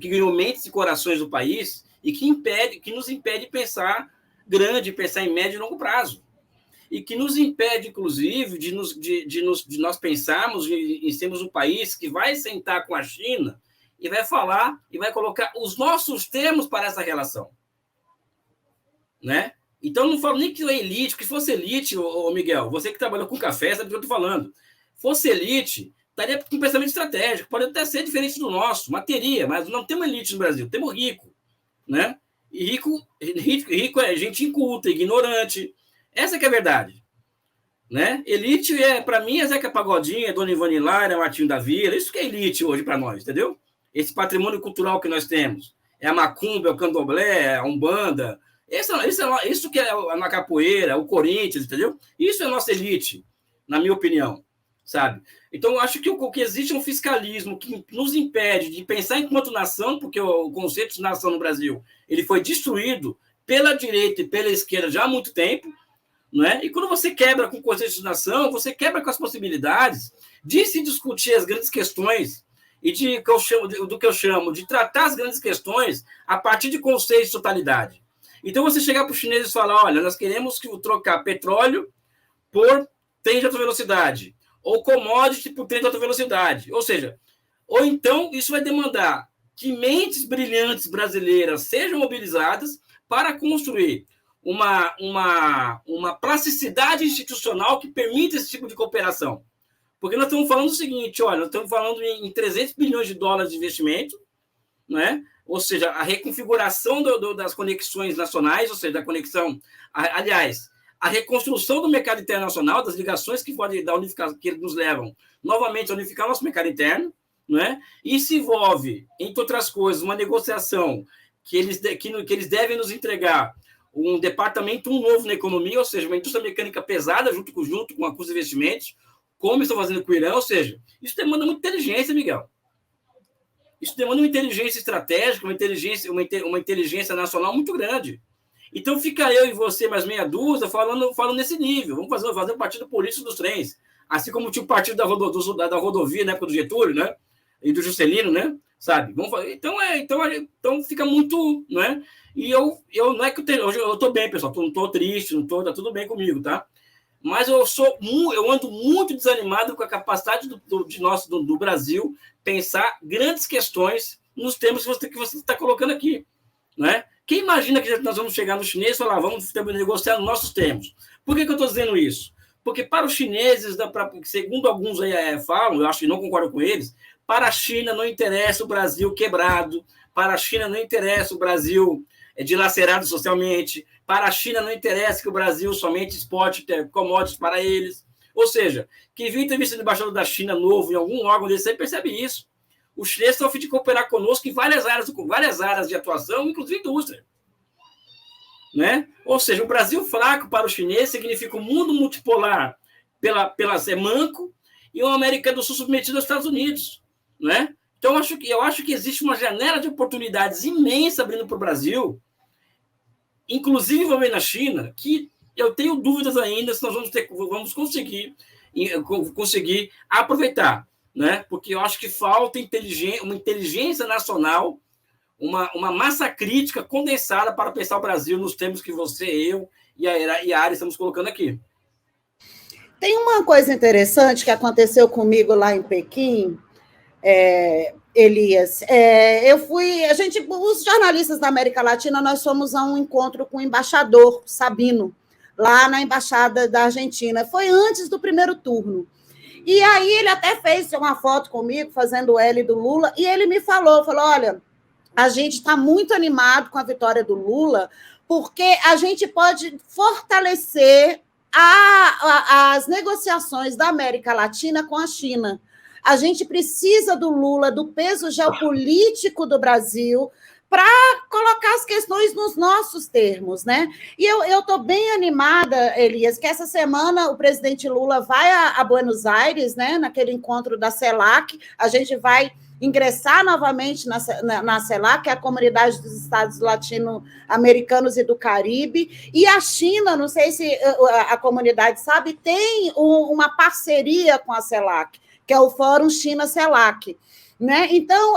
ganhou mentes e corações do país e que nos impede de pensar grande, pensar em médio e longo prazo. E que nos impede, inclusive, de nós pensarmos em sermos um país que vai sentar com a China e vai falar e vai colocar os nossos termos para essa relação. Né? Então, não falo nem que é elite, porque se fosse elite, Miguel, você que trabalhou com café, sabe o que eu estou falando. Fosse elite, estaria com um pensamento estratégico, pode até ser diferente do nosso, materia, mas não temos elite no Brasil, temos rico. Né? E rico é gente inculta, ignorante. Essa que é a verdade. Né? Elite, para mim, é Zeca Pagodinho, é Dona Ivone Lara, é Martinho da Vila, isso que é elite hoje para nós, entendeu? Esse patrimônio cultural que nós temos. É a macumba, é o candomblé, é a umbanda. Isso que é na capoeira, o Corinthians, entendeu? Isso é a nossa elite, na minha opinião, sabe? Então, eu acho que o que existe é um fiscalismo que nos impede de pensar enquanto nação, porque o conceito de nação no Brasil ele foi destruído pela direita e pela esquerda já há muito tempo, não é? E quando você quebra com o conceito de nação, você quebra com as possibilidades de se discutir as grandes questões e do que eu chamo de tratar as grandes questões a partir de conceitos de totalidade. Então, você chegar para os chineses e falar, olha, nós queremos trocar petróleo por trem de alta velocidade, ou commodity por trem de alta velocidade. Ou então, isso vai demandar que mentes brilhantes brasileiras sejam mobilizadas para construir uma plasticidade institucional que permita esse tipo de cooperação. Porque nós estamos falando o seguinte, olha, nós estamos falando em 300 bilhões de dólares de investimento, né? Ou seja, a reconfiguração das conexões nacionais, ou seja, da conexão, aliás, a reconstrução do mercado internacional, das ligações que podem da unificação, que nos levam novamente a unificar nosso mercado interno, né? E se envolve, entre outras coisas, uma negociação que eles devem nos entregar um departamento novo na economia, ou seja, uma indústria mecânica pesada junto com a custo de investimentos, como estão fazendo com o Irã, ou seja, isso demanda muita inteligência, Miguel. Isso demanda uma inteligência estratégica, uma inteligência nacional muito grande. Então, fica eu e você, mais meia dúzia, falando nesse nível. Vamos fazer um partido político dos trens. Assim como tinha o partido da rodovia, na época do Getúlio, né? E do Juscelino, né? Sabe? Vamos fazer. Então fica muito, né? E eu não é que hoje eu estou bem, pessoal. Não estou triste, tá tudo bem comigo, tá? Mas eu ando muito desanimado com a capacidade do Brasil pensar grandes questões nos termos que você está colocando aqui, né? Quem imagina que nós vamos chegar no chinês e falar, vamos negociar nos nossos termos? Por que eu estou dizendo isso? Porque para os chineses, segundo alguns aí falam, eu acho que não concordo com eles, para a China não interessa o Brasil quebrado, para a China não interessa o Brasil dilacerado socialmente, para a China não interessa que o Brasil somente exporte commodities para eles. Ou seja, quem viu a entrevista do embaixador da China novo em algum órgão desse aí percebe isso. Os chineses estão a fim de cooperar conosco em várias áreas de atuação, inclusive indústria. Né? Ou seja, o Brasil fraco para os chineses significa um mundo multipolar pela manco e uma América do Sul submetida aos Estados Unidos. Né? Então, eu acho que existe uma janela de oportunidades imensa abrindo para o Brasil, inclusive envolvendo a China, que eu tenho dúvidas ainda se nós vamos conseguir aproveitar, né? Porque eu acho que falta uma inteligência nacional, uma massa crítica condensada para pensar o Brasil nos termos que você, eu e a Ari estamos colocando aqui. Tem uma coisa interessante que aconteceu comigo lá em Pequim, Elias. Os jornalistas da América Latina, nós fomos a um encontro com o embaixador Sabino, lá na Embaixada da Argentina. Foi antes do primeiro turno. E aí ele até fez uma foto comigo, fazendo o L do Lula, e ele me falou, olha, a gente está muito animado com a vitória do Lula, porque a gente pode fortalecer as negociações da América Latina com a China. A gente precisa do Lula, do peso geopolítico do Brasil, para colocar as questões nos nossos termos, né? E eu estou bem animada, Elias, que essa semana o presidente Lula vai a Buenos Aires, né? Naquele encontro da CELAC, a gente vai ingressar novamente na CELAC, que é a Comunidade dos Estados Latino-Americanos e do Caribe, e a China, não sei se a comunidade sabe, tem uma parceria com a CELAC, que é o Fórum China-CELAC. Né? Então,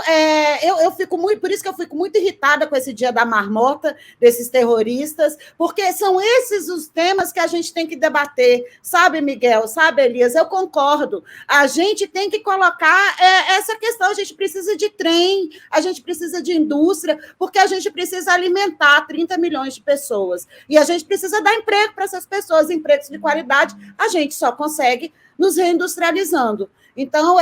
eu fico muito, por isso que eu fico muito irritada com esse dia da marmota, desses terroristas, porque são esses os temas que a gente tem que debater, sabe, Miguel, sabe, Elias? Eu concordo. A gente tem que colocar essa questão, a gente precisa de trem, a gente precisa de indústria, porque a gente precisa alimentar 30 milhões de pessoas, e a gente precisa dar emprego para essas pessoas, empregos de qualidade, a gente só consegue nos reindustrializando. Então,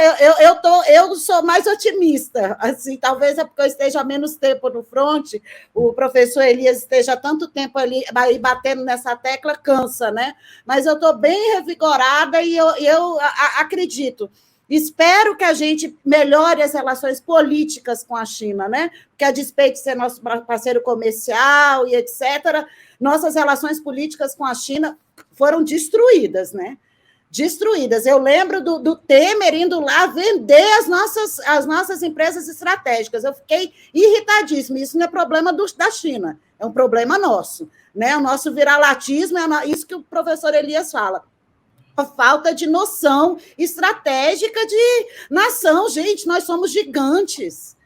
eu sou mais otimista, assim, talvez é porque eu esteja menos tempo no fronte, o professor Elias esteja tanto tempo ali batendo nessa tecla, cansa, né? Mas eu estou bem revigorada e eu acredito. Espero que a gente melhore as relações políticas com a China, né? Porque, a despeito de ser nosso parceiro comercial e etc., nossas relações políticas com a China foram destruídas, né? Destruídas. Eu lembro do Temer indo lá vender as nossas empresas estratégicas. Eu fiquei irritadíssima. Isso não é problema da China, é um problema nosso. Né? O nosso viralatismo, isso que o professor Elias fala. A falta de noção estratégica de nação. Gente, nós somos gigantes.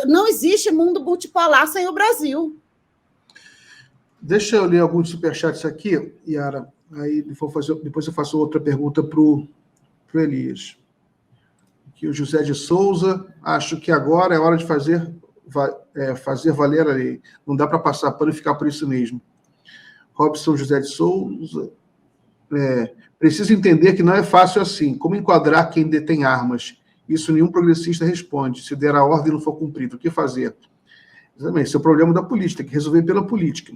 Não existe mundo multipolar sem o Brasil. Deixa eu ler alguns superchats aqui, Yara. Aí depois eu faço outra pergunta para o Elias. Aqui o José de Souza, acho que agora é hora de fazer valer a lei. Não dá para passar pano e ficar por isso mesmo. Robson José de Souza. Preciso entender que não é fácil assim. Como enquadrar quem detém armas? Isso nenhum progressista responde. Se der a ordem e não for cumprido, o que fazer? Exatamente, esse é o problema da política, tem que resolver pela política.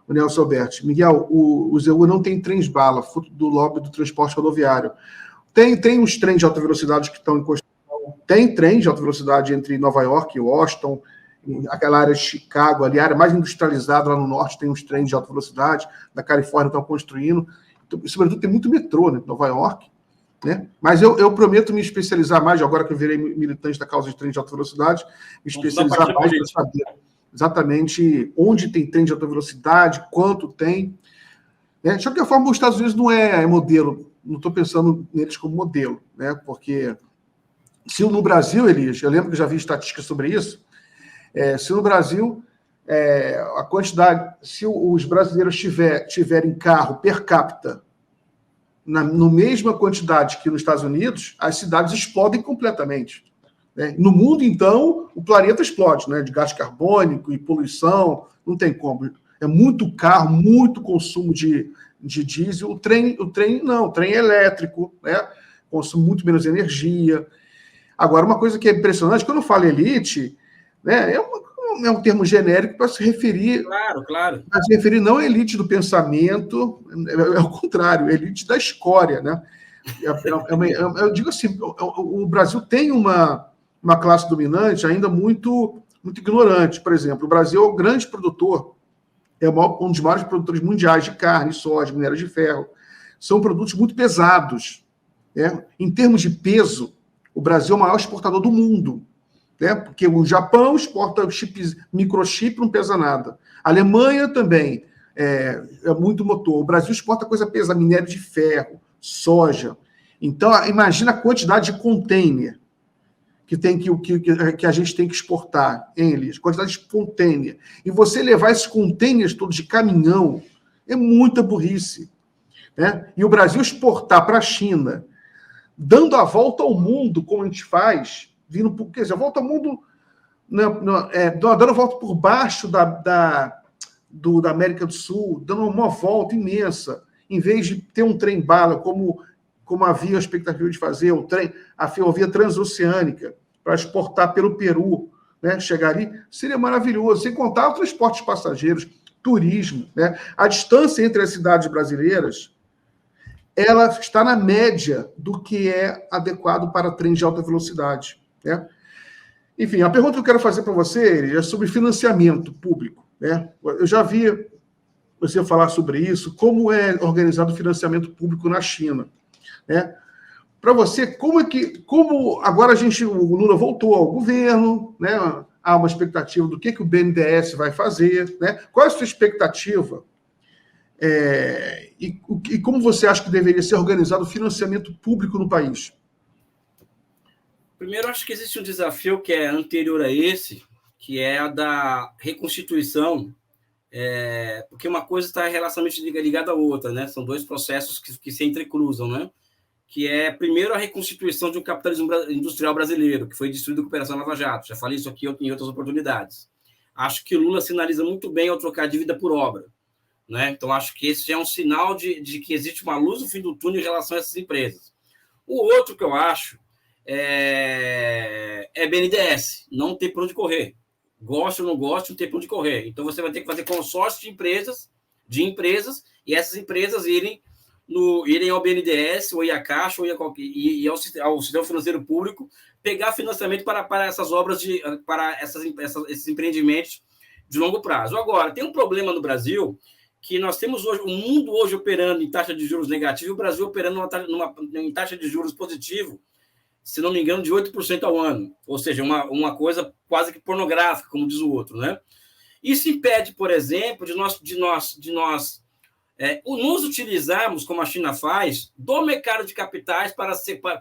O Nelson Alberti. Miguel, o ZEU não tem trens-bala, fruto do lobby do transporte rodoviário. Tem uns trens de alta velocidade que estão em construção. Tem trem de alta velocidade entre Nova York e Washington, aquela área de Chicago, ali, a área mais industrializada lá no norte, tem uns trens de alta velocidade, da Califórnia estão construindo. Sobretudo tem muito metrô, né, Nova York. Né? Mas eu prometo me especializar mais, agora que eu virei militante da causa de trem de alta velocidade, me especializar mais para saber exatamente onde tem trem de alta velocidade, quanto tem. Né? De qualquer forma, os Estados Unidos não é modelo, não estou pensando neles como modelo, né? Porque se no Brasil, Elias, eu lembro que já vi estatísticas sobre isso, se no Brasil a quantidade, se os brasileiros tiverem carro per capita na mesma quantidade que nos Estados Unidos, as cidades explodem completamente. Né? No mundo, então, o planeta explode, né? De gás carbônico e poluição, não tem como. É muito carro, muito consumo de diesel. O trem não, o trem é elétrico, né? Consome muito menos energia. Agora, uma coisa que é impressionante, quando eu falo elite, né, é um termo genérico para se referir. Claro. Para se referir não à elite do pensamento, é o contrário, a elite da escória, né? Eu digo assim, o Brasil tem uma classe dominante ainda muito, muito ignorante. Por exemplo, o Brasil é o grande produtor, um dos maiores produtores mundiais de carne, soja, minério de ferro. São produtos muito pesados. Né? Em termos de peso, o Brasil é o maior exportador do mundo. Né? Porque o Japão exporta microchip, não pesa nada. A Alemanha também é muito motor. O Brasil exporta coisa pesada, minério de ferro, soja. Então, imagina a quantidade de container que a gente tem que exportar, hein, Elias? Quantidade de container. E você levar esses containers todos de caminhão é muita burrice. Né? E o Brasil exportar para a China, dando a volta ao mundo, como a gente faz, quer dizer, a volta ao mundo, dando a volta por baixo da América do Sul, dando uma volta imensa, em vez de ter um trem-bala, como havia a expectativa de fazer, a ferrovia transoceânica, para exportar pelo Peru, né, chegar ali, seria maravilhoso, sem contar o transporte de passageiros, turismo. Né? A distância entre as cidades brasileiras, ela está na média do que é adequado para trens de alta velocidade. Né? Enfim, a pergunta que eu quero fazer para você é sobre financiamento público. Né? Eu já vi você falar sobre isso, como é organizado o financiamento público na China. Né? Para você, como agora o Lula voltou ao governo, né? Há uma expectativa do que o BNDES vai fazer, né? Qual é a sua expectativa? E como você acha que deveria ser organizado o financiamento público no país? Primeiro, acho que existe um desafio que é anterior a esse, que é a da reconstituição, porque uma coisa está relacionalmente ligada à outra, né? São dois processos que se entrecruzam, né? Que é, primeiro, a reconstituição de um capitalismo industrial brasileiro, que foi destruído com a Operação Lava Jato. Já falei isso aqui em outras oportunidades. Acho que Lula sinaliza muito bem ao trocar dívida por obra. Né? Então, acho que esse é um sinal de que existe uma luz no fim do túnel em relação a essas empresas. O outro que eu acho é BNDES. Não tem para onde correr. Goste ou não goste, não tem para onde correr. Então, você vai ter que fazer consórcio de empresas e essas empresas irem ao BNDES, ou ir à Caixa, ou ir ao Sistema Financeiro Público, pegar financiamento para essas obras, para esses empreendimentos de longo prazo. Agora, tem um problema no Brasil, que nós temos hoje, o mundo hoje operando em taxa de juros negativa, e o Brasil operando em taxa de juros positivo, se não me engano, de 8% ao ano. Ou seja, uma coisa quase que pornográfica, como diz o outro. Né? Isso impede, por exemplo, de nós nos utilizarmos, como a China faz, do mercado de capitais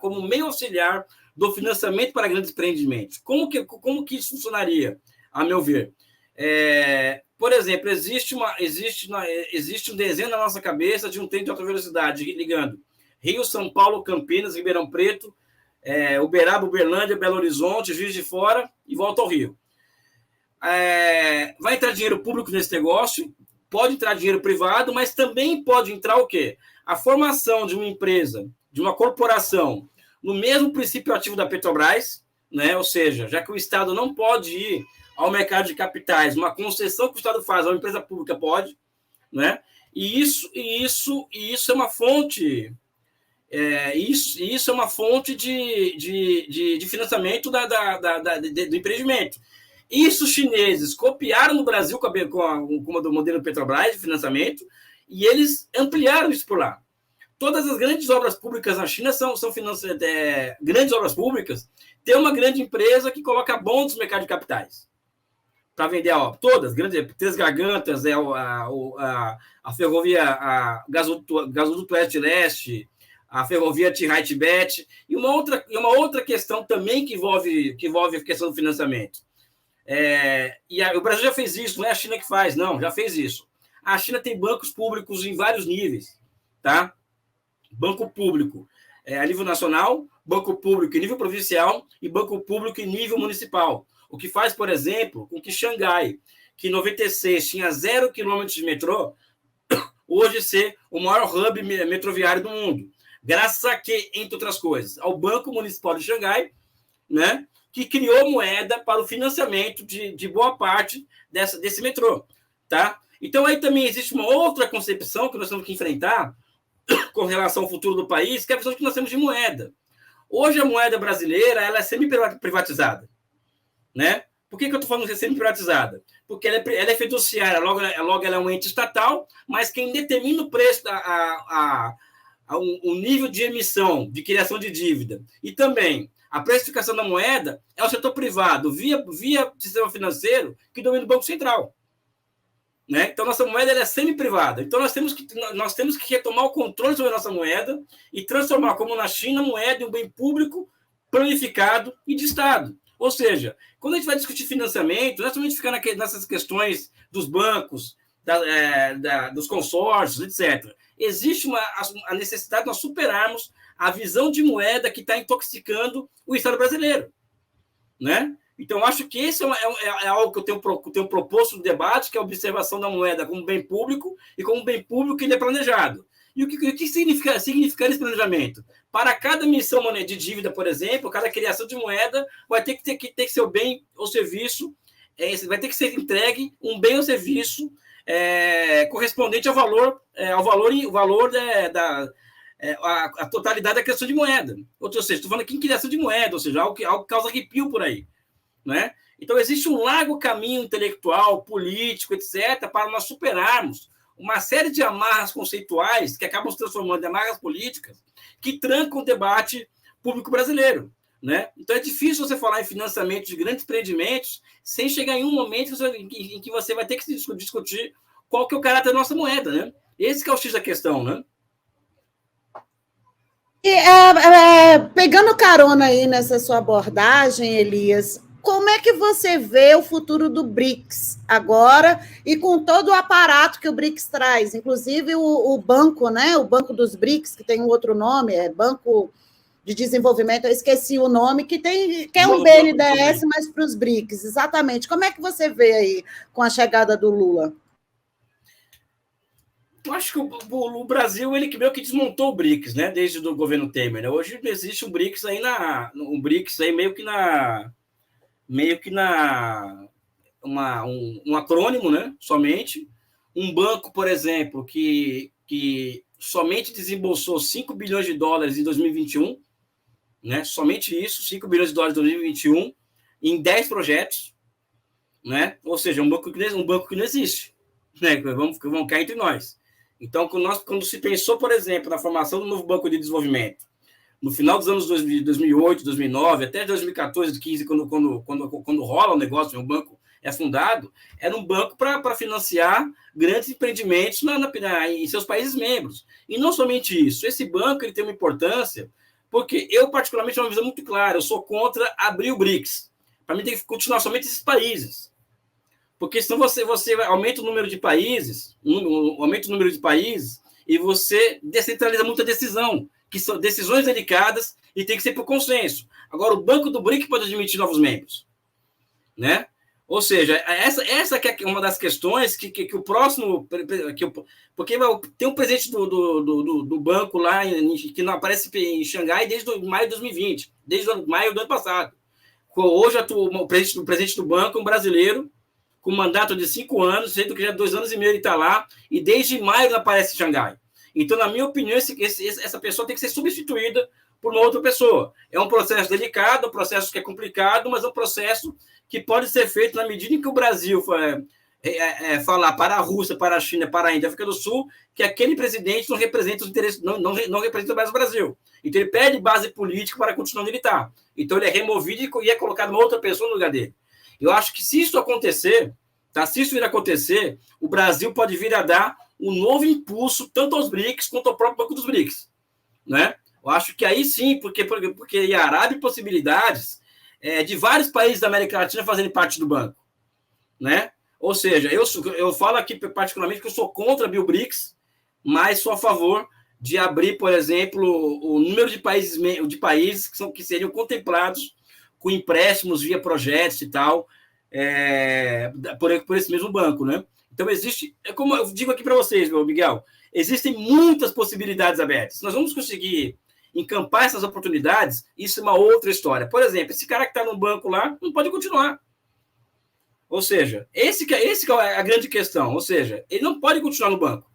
como meio auxiliar do financiamento para grandes empreendimentos. Como que isso funcionaria, a meu ver? Por exemplo, existe um desenho na nossa cabeça de um trem de alta velocidade ligando Rio, São Paulo, Campinas, Ribeirão Preto, Uberaba, Uberlândia, Belo Horizonte, Juiz de Fora e volta ao Rio. Vai entrar dinheiro público nesse negócio, pode entrar dinheiro privado, mas também pode entrar o quê? A formação de uma empresa, de uma corporação, no mesmo princípio ativo da Petrobras, né? Ou seja, já que o Estado não pode ir ao mercado de capitais, uma concessão que o Estado faz a uma empresa pública pode, né? E isso é uma fonte, isso é uma fonte de financiamento do empreendimento. Isso os chineses copiaram no Brasil com o modelo Petrobras de financiamento e eles ampliaram isso por lá. Todas as grandes obras públicas na China são grandes obras públicas. Tem uma grande empresa que coloca bonds no mercado de capitais para vender a obra. Todas, grandes, Três Gargantas, a ferrovia, a gasoduto Oeste-Leste, a ferrovia Tihai-Tibete, e uma outra questão também que envolve a questão do financiamento. O Brasil já fez isso, não é a China que faz, não, já fez isso. A China tem bancos públicos em vários níveis, tá? Banco público a nível nacional, banco público em nível provincial e banco público em nível municipal. O que faz, por exemplo, com que Xangai, que em 96 tinha 0 quilômetros de metrô, hoje ser o maior hub metroviário do mundo. Graças a que, entre outras coisas, ao Banco Municipal de Xangai, né, que criou moeda para o financiamento de boa parte desse metrô. Tá? Então, aí também existe uma outra concepção que nós temos que enfrentar com relação ao futuro do país, que é a visão que nós temos de moeda. Hoje, a moeda brasileira ela é semi-privatizada. Né? Por que eu estou falando de semi-privatizada? Porque ela é fiduciária, logo ela é um ente estatal, mas quem determina o preço, o nível de emissão, de criação de dívida, e também a precificação da moeda é o setor privado, via sistema financeiro, que domina o Banco Central. Né? Então, nossa moeda ela é semi-privada. Então, nós temos que retomar o controle sobre a nossa moeda e transformar, como na China, a moeda em um bem público, planificado e de Estado. Ou seja, quando a gente vai discutir financiamento, não é somente ficar nessas questões dos bancos, dos consórcios, etc. Existe a necessidade de nós superarmos a visão de moeda que está intoxicando o Estado brasileiro. Né? Então, acho que esse é algo que eu tenho proposto no debate, que é a observação da moeda como bem público e como bem público que ele é planejado. E o que significa esse planejamento? Para cada emissão de dívida, por exemplo, cada criação de moeda vai ter que ser o bem ou serviço, vai ter que ser entregue um bem ou serviço correspondente ao valor a totalidade da criação de moeda. Ou seja, estou falando aqui em criação de moeda, ou seja, algo que causa arrepio por aí. Né? Então, existe um largo caminho intelectual, político, etc., para nós superarmos uma série de amarras conceituais que acabam se transformando em amarras políticas que trancam o debate público brasileiro. Né? Então, é difícil você falar em financiamento de grandes empreendimentos sem chegar em um momento em que você vai ter que discutir qual que é o caráter da nossa moeda. Né? Esse que é o X da questão. Né? E, pegando carona aí nessa sua abordagem, Elias, como é que você vê o futuro do BRICS agora e com todo o aparato que o BRICS traz, inclusive o banco, né? O Banco dos BRICS, que tem um outro nome, é Banco de Desenvolvimento, eu esqueci o nome, que é um BNDES, mas para os BRICS, exatamente. Como é que você vê aí com a chegada do Lula? Eu acho que o Brasil ele meio que desmontou o BRICS, né? Desde o governo Temer. Né? Hoje existe um BRICS aí um acrônimo, né? Somente. Um banco, por exemplo, que somente desembolsou $5 bilhões em 2021, né? Somente isso, $5 bilhões em 2021, em 10 projetos, né? Ou seja, um banco que não existe, né? Vamos cair entre nós. Então, quando se pensou, por exemplo, na formação do novo Banco de Desenvolvimento, no final dos anos 2008, 2009, até 2014, 2015, quando rola o negócio, o banco é fundado, era um banco para financiar grandes empreendimentos em seus países membros. E não somente isso, esse banco ele tem uma importância, porque eu, particularmente, tenho uma visão muito clara, eu sou contra abrir o BRICS. Para mim, tem que continuar somente esses países. Porque senão você aumenta o número de países, e você descentraliza muita decisão, que são decisões delicadas e tem que ser por consenso. Agora, o Banco do BRICS pode admitir novos membros. Né? Ou seja, essa que é uma das questões que o próximo... Porque tem um presidente do banco lá, que não aparece em Xangai desde maio de 2020, desde maio do ano passado. Hoje, o presidente do banco é um brasileiro, com mandato de 5 anos, sendo que já 2 anos e meio ele está lá, e desde maio não aparece em Xangai. Então, na minha opinião, essa pessoa tem que ser substituída por uma outra pessoa. É um processo delicado, um processo que é complicado, mas é um processo que pode ser feito na medida em que o Brasil falar para a Rússia, para a China, para a Índia, África do Sul, que aquele presidente não representa os interesses, não representa mais o Brasil. Então, ele perde base política para continuar militar. Então, ele é removido e é colocado uma outra pessoa no lugar dele. Eu acho que se isso acontecer, se isso vir a acontecer, o Brasil pode vir a dar um novo impulso tanto aos BRICS quanto ao próprio Banco dos BRICS. Né? Eu acho que aí sim, porque abre possibilidades de vários países da América Latina fazerem parte do banco. Né? Ou seja, eu falo aqui particularmente que eu sou contra a BioBRICS, mas sou a favor de abrir, por exemplo, o número de países que seriam contemplados com empréstimos via projetos e tal, por esse mesmo banco. Né? Então, como eu digo aqui para vocês, meu Miguel, existem muitas possibilidades abertas. Se nós vamos conseguir encampar essas oportunidades, isso é uma outra história. Por exemplo, esse cara que está no banco lá não pode continuar. Ou seja, esse que é a grande questão. Ou seja, ele não pode continuar no banco.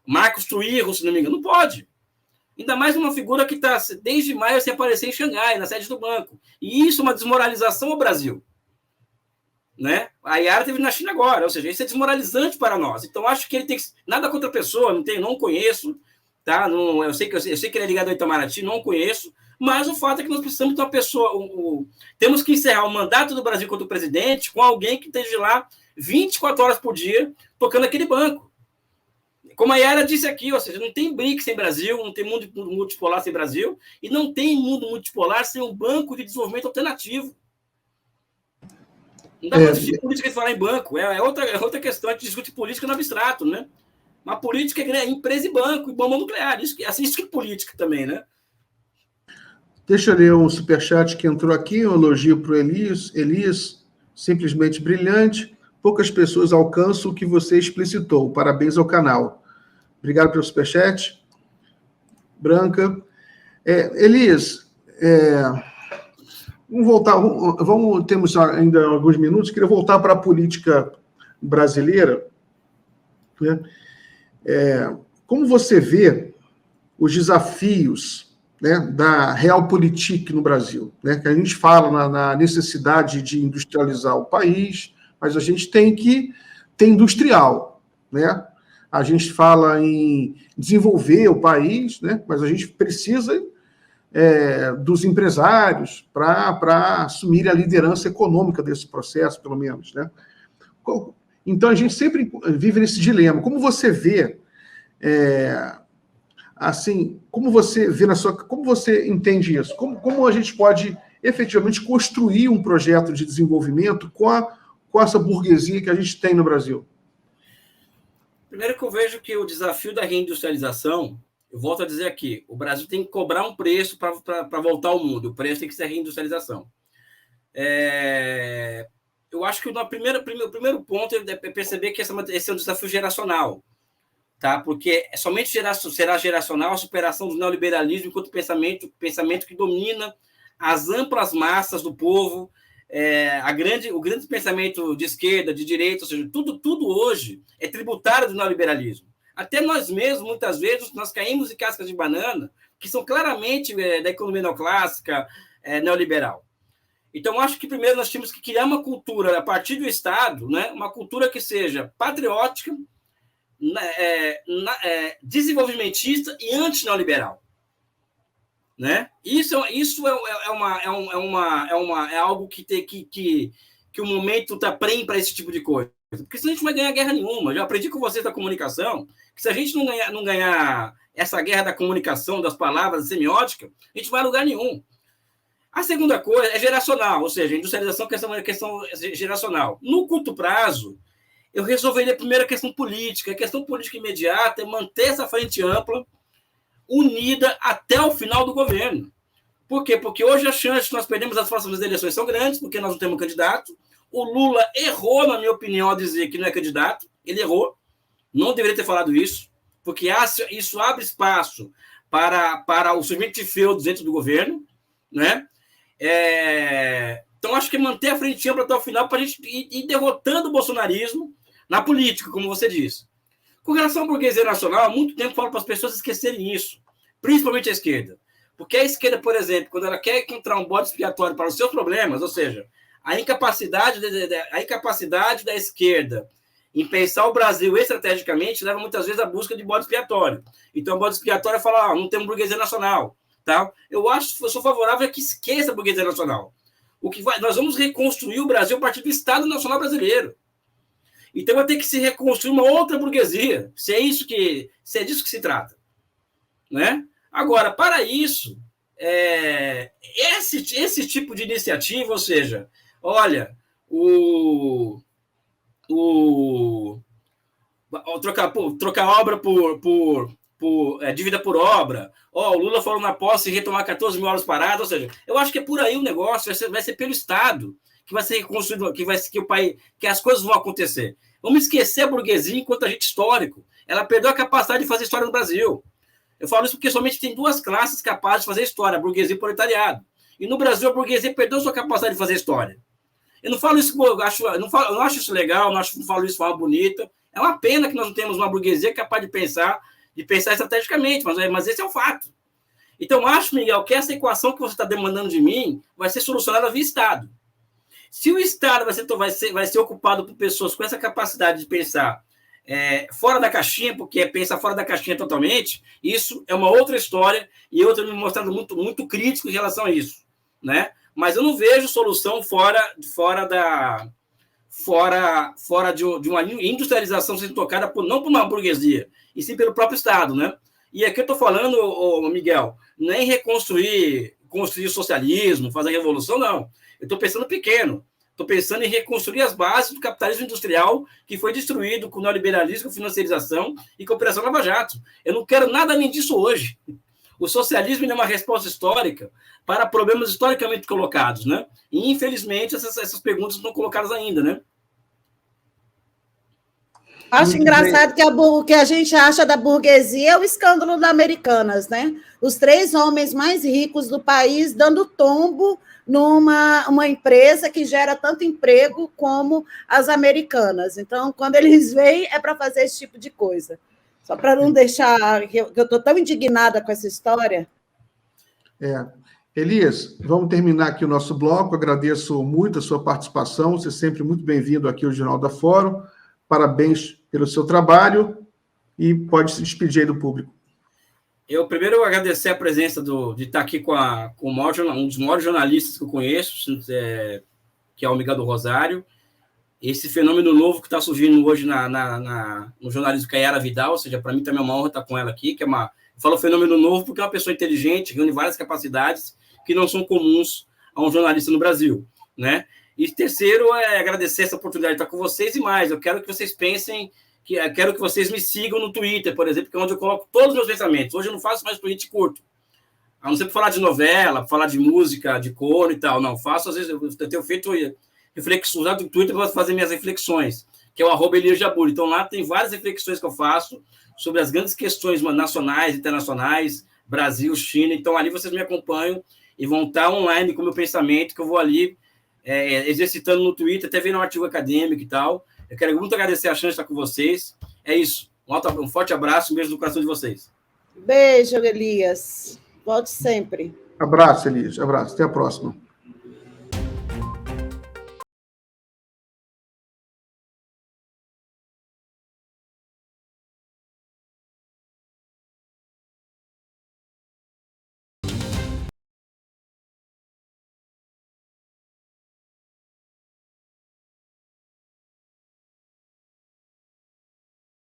Marcos Trujillo, se não me engano, não pode. Ainda mais uma figura que está desde maio sem aparecer em Xangai, na sede do banco. E isso é uma desmoralização ao Brasil. Né? A Yara teve na China agora, ou seja, isso é desmoralizante para nós. Então, acho que ele tem que... Nada contra a pessoa, não conheço, tá? Eu sei que ele é ligado ao Itamaraty, não conheço, mas o fato é que nós precisamos de uma pessoa... Temos que encerrar o mandato do Brasil contra o presidente com alguém que esteja lá 24 horas por dia tocando aquele banco. Como a Yara disse aqui, ou seja, não tem BRICS sem Brasil, não tem mundo multipolar sem Brasil, e não tem mundo multipolar sem um banco de desenvolvimento alternativo. Não dá para discutir política e falar em banco. É outra questão. A gente discute política no abstrato, né? Mas política é empresa e banco, e bomba nuclear. Isso que é política também, né? Deixa eu ler um superchat que entrou aqui, um elogio para o Elias. Elias, simplesmente brilhante. Poucas pessoas alcançam o que você explicitou. Parabéns ao canal. Obrigado pelo superchat. Branca. Elias, vamos voltar. Temos ainda alguns minutos. Queria voltar para a política brasileira. Né? Como você vê os desafios, né, da realpolitik no Brasil? Né? Que a gente fala na necessidade de industrializar o país, mas a gente tem que ter industrial, né? A gente fala em desenvolver o país, né? Mas a gente precisa dos empresários para assumir a liderança econômica desse processo, pelo menos, né? Então, a gente sempre vive nesse dilema. Como você vê, assim, como você entende isso? Como a gente pode efetivamente construir um projeto de desenvolvimento com essa burguesia que a gente tem no Brasil? Primeiro que eu vejo que o desafio da reindustrialização, eu volto a dizer aqui, o Brasil tem que cobrar um preço para voltar ao mundo. O preço tem que ser a reindustrialização. Eu acho que o primeiro ponto é perceber que esse é um desafio geracional. Tá? Porque somente será geracional a superação do neoliberalismo enquanto pensamento que domina as amplas massas do povo, o grande pensamento de esquerda, de direita, ou seja, tudo hoje é tributário do neoliberalismo. Até nós mesmos, muitas vezes, nós caímos em cascas de banana, que são claramente da economia neoclássica, neoliberal. Então, acho que primeiro nós temos que criar uma cultura, a partir do Estado, né, uma cultura que seja patriótica, desenvolvimentista e anti-neoliberal. Né? Isso é algo que o momento está prêmio para esse tipo de coisa. Porque senão a gente não vai ganhar guerra nenhuma. Eu já aprendi com vocês da comunicação que se a gente não ganhar essa guerra da comunicação, das palavras, da semiótica, a gente não vai a lugar nenhum. A segunda coisa é geracional, ou seja, a industrialização é uma questão geracional. No curto prazo, eu resolveria primeiro a questão política. A questão política imediata é manter essa frente ampla unida até o final do governo. Por quê? Porque hoje as chances de nós perdermos as próximas eleições são grandes, porque nós não temos candidato. O Lula errou, na minha opinião, ao dizer que não é candidato. Ele errou. Não deveria ter falado isso, porque isso abre espaço para o surgimento de feudos dentro do governo, né? Então, acho que manter a frente ampla até o final para a gente ir derrotando o bolsonarismo na política, como você disse. Com relação à burguesia nacional, há muito tempo eu falo para as pessoas esquecerem isso, principalmente a esquerda. Porque a esquerda, por exemplo, quando ela quer encontrar um bode expiatório para os seus problemas, ou seja, a incapacidade da esquerda em pensar o Brasil estrategicamente leva muitas vezes à busca de bode expiatório. Então, o bode expiatório fala, não temos burguesia nacional. Tá? Eu sou favorável a que esqueça a burguesia nacional. Nós vamos reconstruir o Brasil a partir do Estado Nacional Brasileiro. Então, vai ter que se reconstruir uma outra burguesia, se é disso que se trata. Né? Agora, para isso, esse tipo de iniciativa, ou seja, olha, trocar obra por dívida por obra, o Lula falou na posse retomar 14 mil horas paradas, ou seja, eu acho que é por aí o negócio, vai ser pelo Estado que vai ser reconstruído, que as coisas vão acontecer. Vamos esquecer a burguesia enquanto agente histórico. Ela perdeu a capacidade de fazer história no Brasil. Eu falo isso porque somente tem duas classes capazes de fazer história, a burguesia e o proletariado. E no Brasil, a burguesia perdeu sua capacidade de fazer história. Eu não falo isso, eu não acho isso legal, não falo isso de forma bonita. É uma pena que nós não temos uma burguesia capaz de pensar estrategicamente, mas esse é o fato. Então, acho, Miguel, que essa equação que você está demandando de mim vai ser solucionada via Estado. Se o Estado vai ser ocupado por pessoas com essa capacidade de pensar fora da caixinha, porque pensar fora da caixinha totalmente, isso é uma outra história, e eu tenho me mostrado muito, muito crítico em relação a isso. Né? Mas eu não vejo solução fora de uma industrialização sendo tocada não por uma burguesia, e sim pelo próprio Estado. Né? E aqui eu estou falando, Miguel, nem construir socialismo, fazer revolução, não. Eu estou pensando pequeno. Estou pensando em reconstruir as bases do capitalismo industrial que foi destruído com o neoliberalismo, com financiarização e com a Operação Lava Jato. Eu não quero nada além disso hoje. O socialismo é uma resposta histórica para problemas historicamente colocados, né? E, infelizmente, essas perguntas não estão colocadas ainda, né? Acho engraçado que o que a gente acha da burguesia é o escândalo da Americanas, né? Os 3 homens mais ricos do país dando tombo numa empresa que gera tanto emprego como as Americanas. Então, quando eles vêm, é para fazer esse tipo de coisa. Só para não deixar... que eu estou tão indignada com essa história. Elias, vamos terminar aqui o nosso bloco. Agradeço muito a sua participação. Você é sempre muito bem-vindo aqui ao Jornal da Fórum. Parabéns pelo seu trabalho e pode se despedir aí do público. Eu primeiro agradecer a presença de estar aqui com um dos maiores jornalistas que eu conheço, que é o Miguel do Rosário. Esse fenômeno novo que está surgindo hoje no jornalismo, que é a Yara Vidal, ou seja, para mim também é uma honra estar com ela aqui, eu falo fenômeno novo porque é uma pessoa inteligente, reúne várias capacidades que não são comuns a um jornalista no Brasil, né? E terceiro, agradecer essa oportunidade de estar com vocês e mais. Eu quero que vocês pensem, quero que vocês me sigam no Twitter, por exemplo, que é onde eu coloco todos os meus pensamentos. Hoje eu não faço mais tweet curto. A não ser para falar de novela, para falar de música, de cor e tal. Não, faço, às vezes, eu tenho feito reflexões, usado o Twitter para fazer minhas reflexões, que é o @EliasJabur. Então, lá tem várias reflexões que eu faço sobre as grandes questões nacionais, internacionais, Brasil, China. Então, ali vocês me acompanham e vão estar online com o meu pensamento, que eu vou ali exercitando no Twitter, até vendo um artigo acadêmico e tal. Eu quero muito agradecer a chance de estar com vocês. É isso. Um forte abraço, um beijo no coração de vocês. Beijo, Elias. Volte sempre. Abraço, Elias. Abraço. Até a próxima.